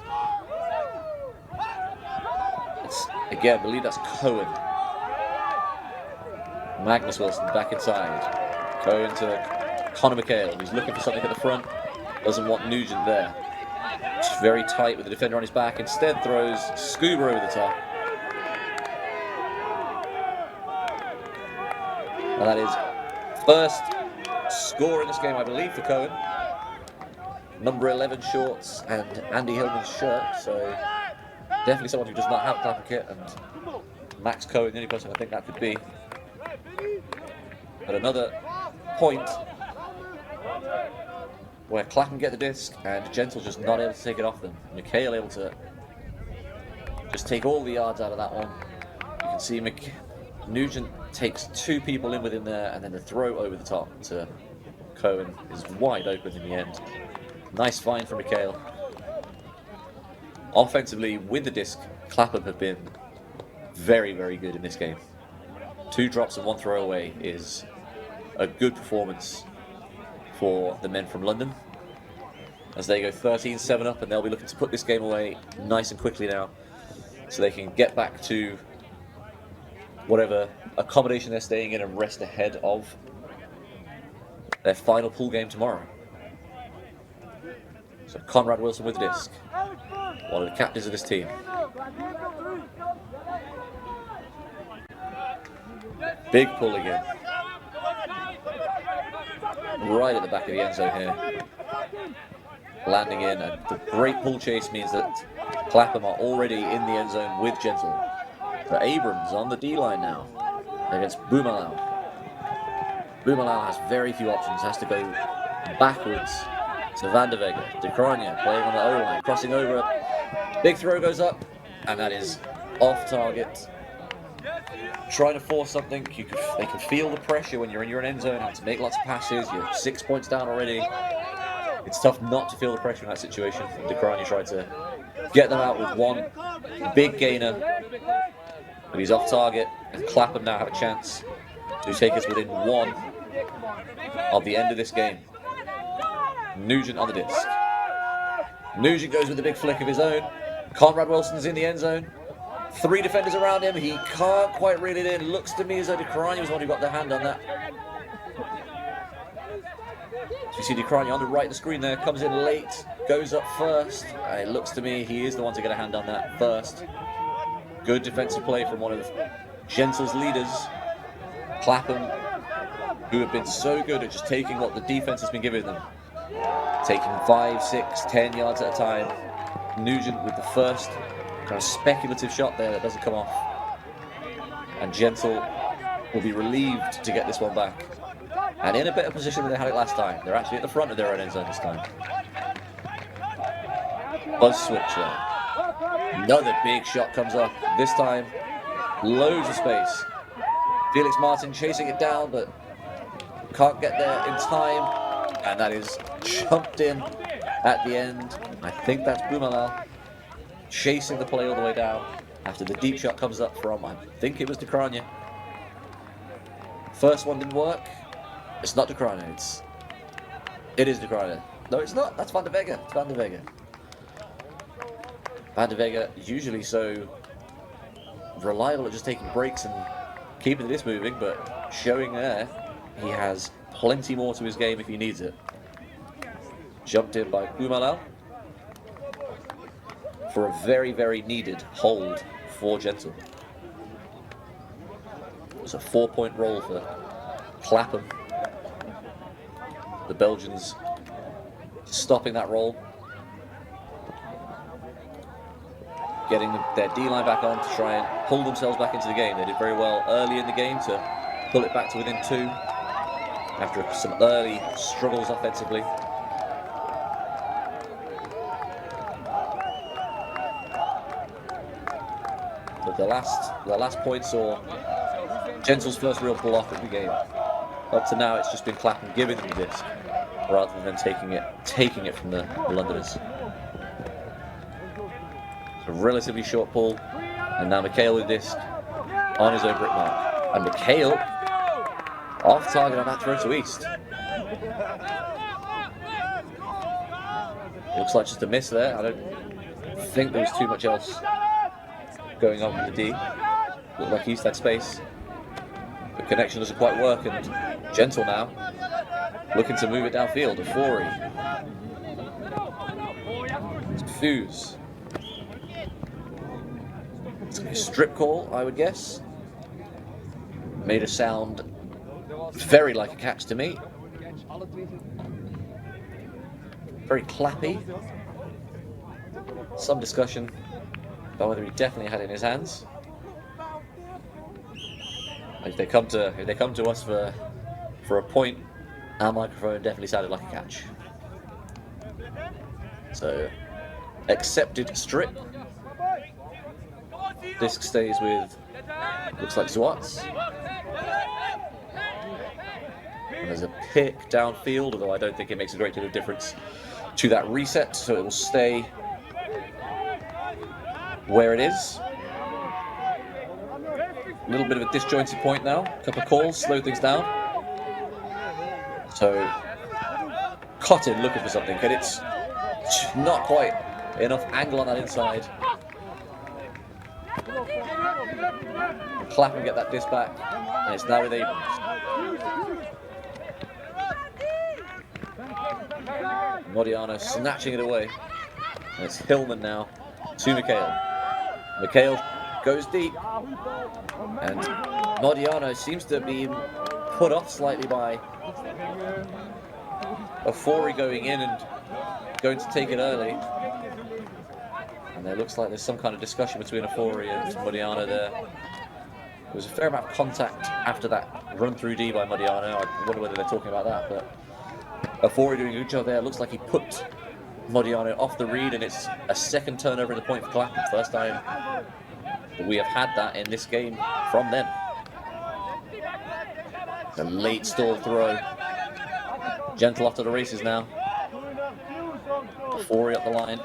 Again, I believe that's Cohen. Magnus Wilson back inside. Cohen to Conor McHale. He's looking for something at the front. Doesn't want Nugent there. It's very tight with the defender on his back. Instead throws Scuba over the top. And that is first score in this game, I believe, for Cohen. Number 11 shorts and Andy Hillman's shirt. So definitely someone who does not have a Clapham kit, and Max Cohen, the only person I think that could be. But another point where Clapham get the disc and Gentle just not able to take it off them. McHale able to just take all the yards out of that one. You can see Nugent takes two people in within there, and then the throw over the top to Cohen is wide open in the end. Nice find from McHale. Offensively, with the disc, Clapham have been very, very good in this game. 2 drops and 1 throwaway is a good performance for the men from London, as they go 13-7 up, and they'll be looking to put this game away nice and quickly now, so they can get back to whatever accommodation they're staying in and rest ahead of their final pool game tomorrow. So Conrad Wilson with the disc, one of the captains of this team. Big pull again. Right at the back of the end zone here. Landing in, and the great pull chase means that Clapham are already in the end zone with Gentle. So Abrams on the D-line now against Boomalau. Boomalau has very few options, has to go backwards to Van der Vegge. De Cranja playing on the O-line, crossing over. Big throw goes up, and that is off target. Trying to force something, they can feel the pressure when you're in your own end zone, having to make lots of passes. You're 6 points down already. It's tough not to feel the pressure in that situation. De Cranja tried to get them out with one big gainer, but he's off target, and Clapham now have a chance to take us within 1 of the end of this game. Nugent on the disc. Nugent goes with the big flick of his own. Conrad Wilson's in the end zone. 3 defenders around him. He can't quite reel it in. Looks to me as though De Cranja was the one who got their hand on that. So you see De Cranja on the right of the screen there. Comes in late. Goes up first. And it looks to me he is the one to get a hand on that first. Good defensive play from one of Gentle's leaders. Clapham, who have been so good at just taking what the defense has been giving them. Taking 5, 6, 10 yards at a time. Nugent with the first kind of speculative shot there that doesn't come off. And Gentle will be relieved to get this one back. And in a better position than they had it last time. They're actually at the front of their own end zone this time. Buzz switch there. Another big shot comes up. This time, loads of space. Felix Martin chasing it down, but can't get there in time. And that is jumped in at the end. I think that's Boomalau chasing the play all the way down after the deep shot comes up from, I think it was De Cranja. First one didn't work. It's not De Cranja. It is De Cranja. No, it's not. That's Van der Vegge. It's Van der Vegge. Van der Vegge, usually so reliable at just taking breaks and keeping this moving, but showing there he has plenty more to his game if he needs it. Jumped in by Boomalau. for a very, very needed hold for Gentle. It's a 4-point roll for Clapham. The Belgians stopping that roll. Getting their D-line back on to try and pull themselves back into the game. They did very well early in the game to pull it back to within 2 after some early struggles offensively. But the last point saw Gentle's first real block of the game. Up to now, it's just been Clapham giving them the disc rather than taking it from the Londoners. A relatively short pull, and now McHale with disc on his own brick mark. And McHale off target on that throw to East. Looks like just a miss there. I don't think there was too much else going on with the D. Looked like East had space. The connection doesn't quite work, and Gentle now looking to move it downfield. Fuse. Strip call, I would guess. Made a sound very like a catch to me. Very clappy. Some discussion about whether he definitely had it in his hands. If they come to us for a point, our microphone definitely sounded like a catch. So, accepted strip. Disc stays with, looks like Zwats. And there's a pick downfield, although I don't think it makes a great deal of difference to that reset, so it will stay where it is. A little bit of a disjointed point now. A couple of calls, slow things down. So, Cotton looking for something, but it's not quite enough angle on that inside. Clapham get that disc back, and it's now with Abrams. Modiano snatching it away, and it's Hillman now to McHale. McHale goes deep, and Modiano seems to be put off slightly by Ofori going in and going to take it early. And it looks like there's some kind of discussion between Ofori and Modiano there. There was a fair amount of contact after that run through D by Modiano. I wonder whether they're talking about that, but Ofori doing a good job there. Looks like he put Modiano off the read, and it's a second turnover in the point for Clapham. First time that we have had that in this game from them. It's a late stall throw. Gentle off to the races now. Ofori up the line.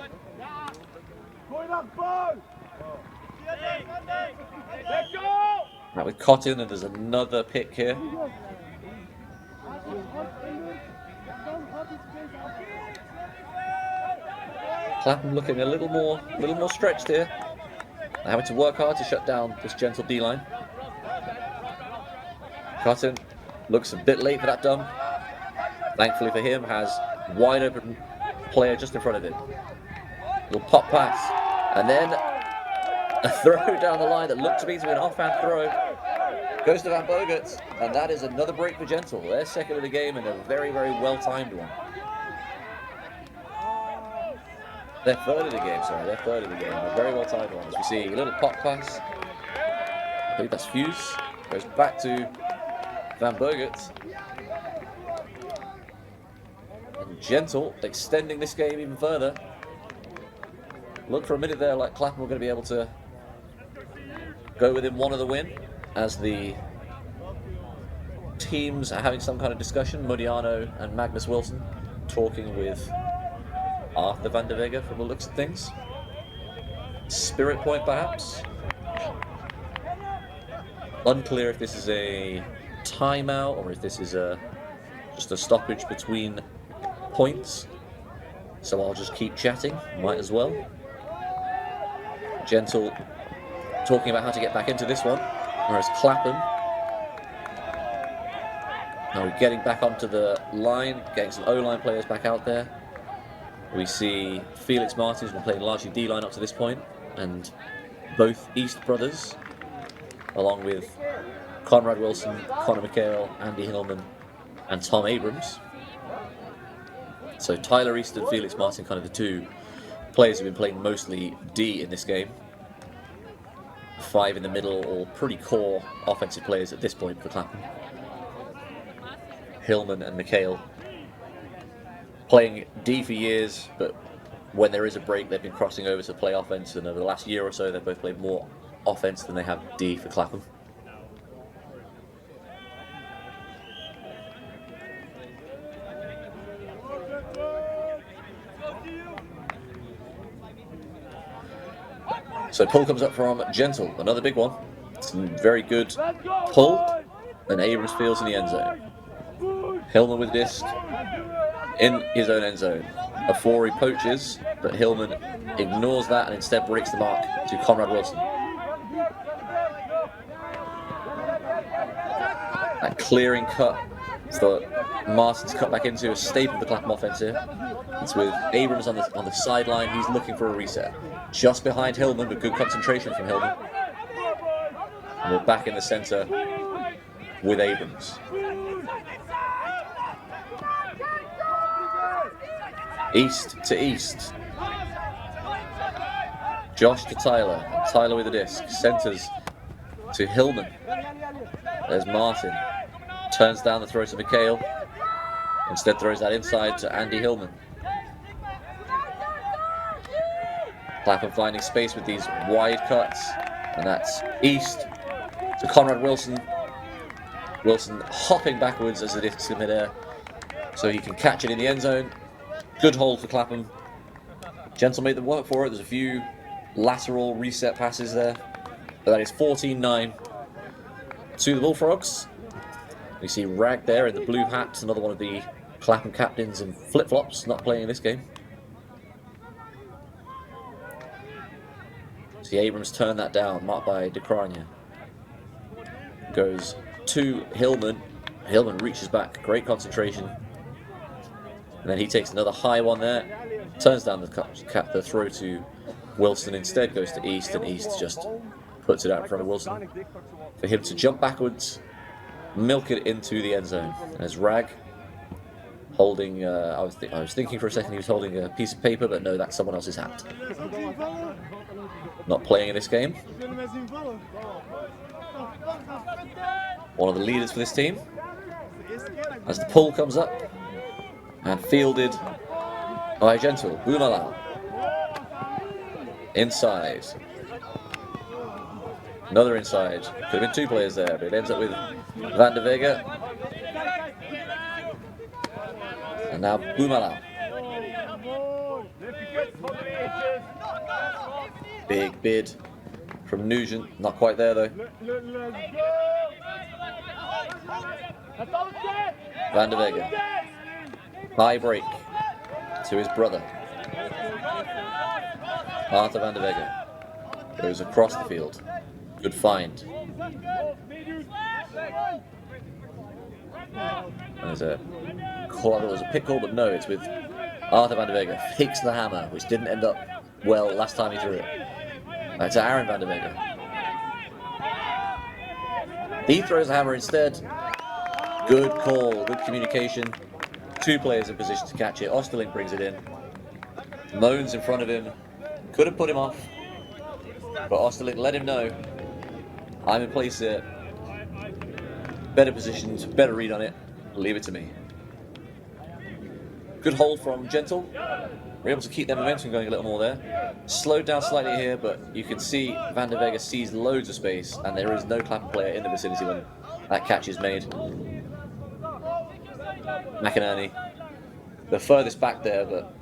Now with Cotton, and there's another pick here. Clapham looking a little more stretched here. They're having to work hard to shut down this Gentle D-line. Cotton looks a bit late for that dump. Thankfully for him, has wide open player just in front of him. Little pop pass, and then a throw down the line that looked to be an offhand throw. Goes to Van Bogert, and that is another break for Gentle. Their second of the game, and a very, very well-timed one. Their third of the game, a very well-timed one. As we see a little pop pass. I believe that's Fuse. Goes back to Van Bogert. And Gentle extending this game even further. Looked for a minute there like Clapham were going to be able to go within one of the win, as the teams are having some kind of discussion. Modiano and Magnus Wilson talking with Arthur van der Vega from the looks of things. Spirit point perhaps. Unclear if this is a timeout or if this is just a stoppage between points. So I'll just keep chatting, might as well. Gentle talking about how to get back into this one, whereas Clapham now getting back onto the line, getting some O-line players back out there. We see Felix Martin, who's been playing largely D-line up to this point, and both East brothers, along with Conrad Wilson, Connor McHale, Andy Hillman, and Tom Abrams. So Tyler East and Felix Martin, kind of the two players who've been playing mostly D in this game. 5 in the middle, all pretty core offensive players at this point for Clapham. Hillman and McHale playing D for years, but when there is a break, they've been crossing over to play offense, and over the last year or so, they've both played more offense than they have D for Clapham. So pull comes up from Gentle, another big one. Some very good pull, and Abrams fields in the end zone. Hillman with disc in his own end zone. A 4 he poaches, but Hillman ignores that and instead breaks the mark to Conrad Wilson. That clearing cut that Martin's cut back into a staple of the Clapham offense here. It's with Abrams on the sideline. He's looking for a reset. Just behind Hillman, but good concentration from Hillman. And we're back in the center with Abrams. East to East. Josh to Tyler. Tyler with the disc. Centers to Hillman. There's Martin. Turns down the throw to McHale. Instead throws that inside to Andy Hillman. Clapham finding space with these wide cuts. And that's East to Conrad Wilson. Wilson hopping backwards as the disc's in midair, so he can catch it in the end zone. Good hold for Clapham. Gentle made them work for it. There's a few lateral reset passes there. But that is 14-9 to the Bullfrogs. We see Rag there in the blue hat, another one of the Clapham captains in flip-flops, not playing in this game. See Abrams turn that down, marked by DeCrania. Goes to Hillman. Hillman reaches back, great concentration. And then he takes another high one there. Turns down the throw to Wilson, instead goes to East, and East just puts it out in front of Wilson. For him to jump backwards, milk it into the end zone. There's Rag holding, I was thinking for a second he was holding a piece of paper, but no, that's someone else's hat. Not playing in this game. One of the leaders for this team. As the pull comes up, and fielded by Gentle. Boomalal. Inside. Another inside. Could have been 2 players there, but it ends up with Van de Vega. And now Boomalal. Big bid from Nugent. Not quite there though. Van de Vega. High break to his brother. Arthur Van de Vega goes across the field. Good find. There's a call. There was a pick call, but no, it's with Arthur Van de Vega. Fakes the hammer, which didn't end up well last time he threw it. To Aaron Van de Vega. He throws the hammer instead. Good call, good communication. 2 players in position to catch it. Osterling brings it in. Moans in front of him. Could have put him off. But Osterling let him know. I'm in place here. Better positioned, better read on it. Leave it to me. Good hold from Gentle. We're able to keep their momentum going a little more there. Slowed down slightly here, but you can see Van de Vega sees loads of space, and there is no Clapham player in the vicinity when that catch is made. McInerney, the furthest back there, but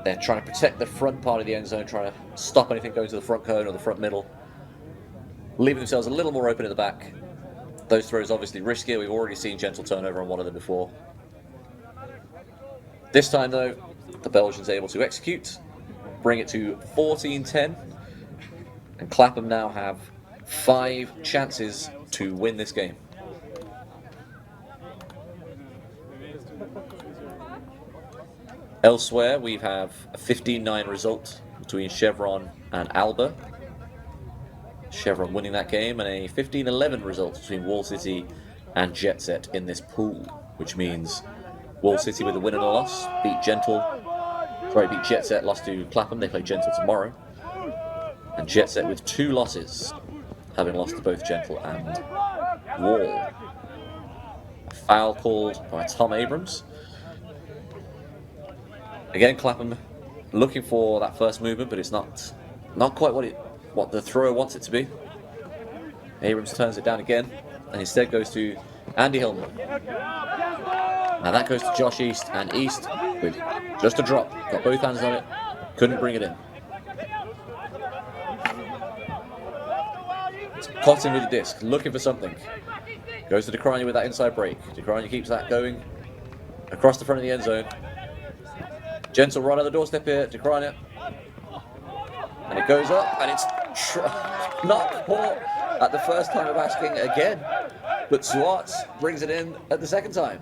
they're trying to protect the front part of the end zone, trying to stop anything going to the front cone or the front middle. Leaving themselves a little more open at the back. Those throws obviously riskier. We've already seen Gentle turnover on one of them before. This time though, the Belgians able to execute, bring it to 14-10, and Clapham now have 5 chances to win this game. Elsewhere, we have a 15-9 result between Chevron and Alba. Chevron winning that game, and a 15-11 result between Wall City and Jet Set in this pool, which means Wall City with a win and a loss beat Jet Set, lost to Clapham. They play Gentle tomorrow, and Jet Set with 2 losses, having lost to both Gentle and Wall. A foul called by Tom Abrams. Again, Clapham looking for that first movement, but it's not quite what the thrower wants it to be. Abrams turns it down again, and instead goes to Andy Hillman. Now that goes to Josh East, and East with just a drop, got both hands on it, couldn't bring it in. It's Cotton with the disc, looking for something. Goes to DeCrania with that inside break. DeCrania keeps that going across the front of the end zone. Gentle right on the doorstep here, DeCrania. And it goes up, and it's not caught at the first time of asking again. But Swartz brings it in at the second time.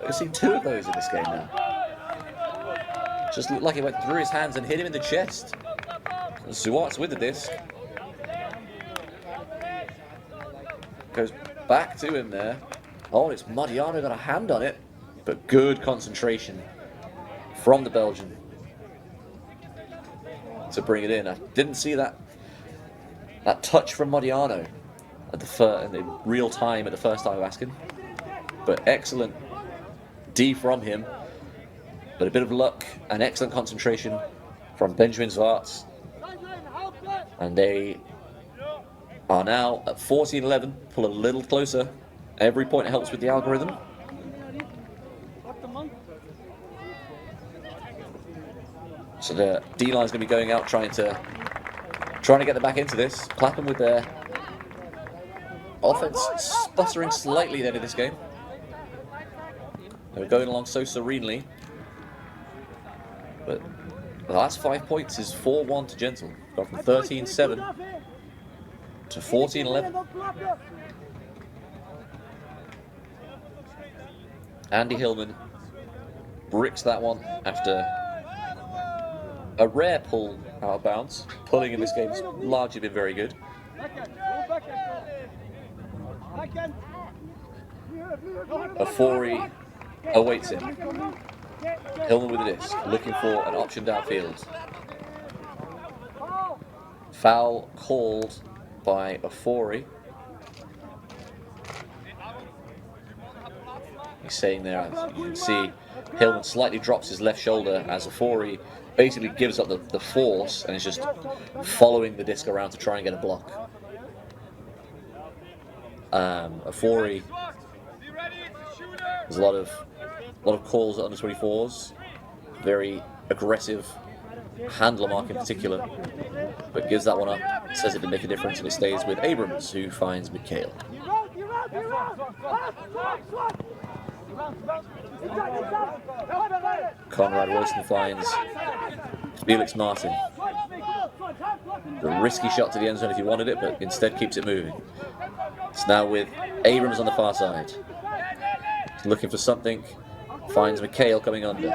We've seen 2 of those in this game now. Just looked like it went through his hands and hit him in the chest. And Swartz with the disc. Goes back to him there. Oh, it's Modiano got a hand on it. But good concentration from the Belgian to bring it in. I didn't see that touch from Modiano at in the real time at the first time of asking, but excellent D from him. But a bit of luck and excellent concentration from Benjamin Zwartz, and they are now at 14-11. Pull a little closer. Every point helps with the algorithm. So the D-line's going to be going out trying to get them back into this. Clapham with their offense sputtering slightly at the end of this game. They were going along so serenely. But the last 5 points is 4-1 to Gentle. Gone from 13-7 to 14-11. Andy Hillman bricks that one after a rare pull out of bounds. Pulling in this game has largely been very good. Afori awaits him. Hillman with a disc, looking for an option downfield. Foul called by Afori. He's saying there, as you can see, Hillman slightly drops his left shoulder as Afori basically gives up the force and is just following the disc around to try and get a block. Afori, there's a lot of calls at under 24s, very aggressive, handler mark in particular, but gives that one up, says it didn't make a difference, and it stays with Abrams, who finds McHale. Conrad Wilson finds Felix Martin. The risky shot to the end zone if he wanted it, but instead keeps it moving. It's now with Abrams on the far side. He's looking for something. Finds McHale coming under.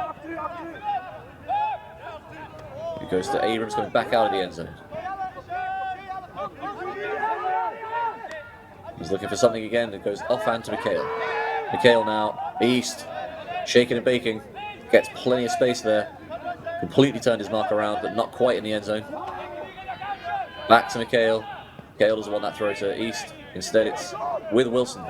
He goes to Abrams coming back out of the end zone. He's looking for something again. It goes offhand to McHale. McHale now, East, shaking and baking. Gets plenty of space there. Completely turned his mark around, but not quite in the end zone. Back to McHale. McHale doesn't want that throw to East. Instead, it's with Wilson.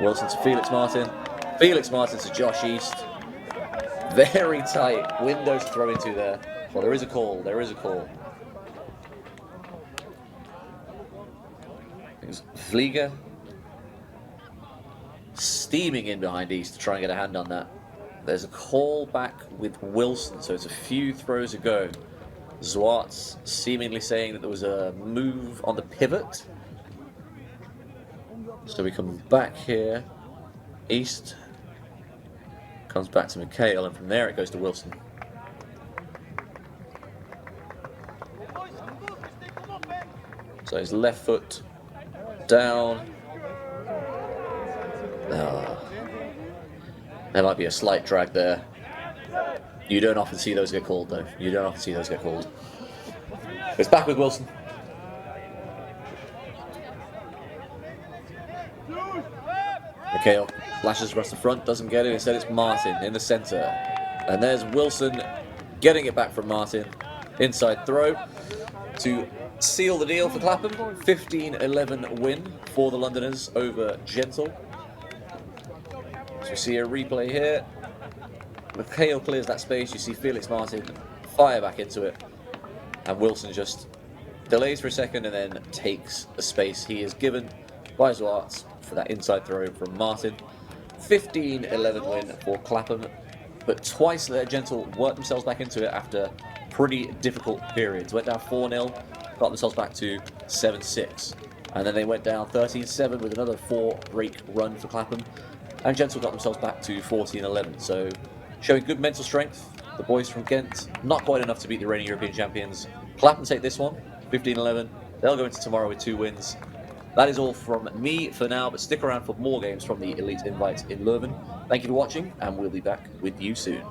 Wilson to Felix Martin. Felix Martin to Josh East. Very tight windows to throw into there. Well, there is a call. There is a call. It's Vliega steaming in behind East to try and get a hand on that. There's a call back with Wilson, so it's a few throws ago. Zwartz seemingly saying that there was a move on the pivot. So we come back here. East comes back to McHale, and from there it goes to Wilson. So his left foot down. There might be a slight drag there. You don't often see those get called, though. You don't often see those get called. It's back with Wilson. Mikhail flashes across the front, doesn't get it. Instead, it's Martin in the centre. And there's Wilson getting it back from Martin. Inside throw to seal the deal for Clapham. 15-11 win for the Londoners over Gentle. So we see a replay here. Mikhail clears that space. You see Felix Martin fire back into it. And Wilson just delays for a second and then takes the space he is given by Zwart for that inside throw from Martin. 15-11 win for Clapham. But twice their Gentle worked themselves back into it after pretty difficult periods. Went down 4-0, got themselves back to 7-6. And then they went down 13-7 with another 4-break run for Clapham. And Gentle got themselves back to 14-11. So showing good mental strength. The boys from Ghent, not quite enough to beat the reigning European champions. Clapham take this one, 15-11. They'll go into tomorrow with 2 wins. That is all from me for now, but stick around for more games from the Elite Invite in Leuven. Thank you for watching, and we'll be back with you soon.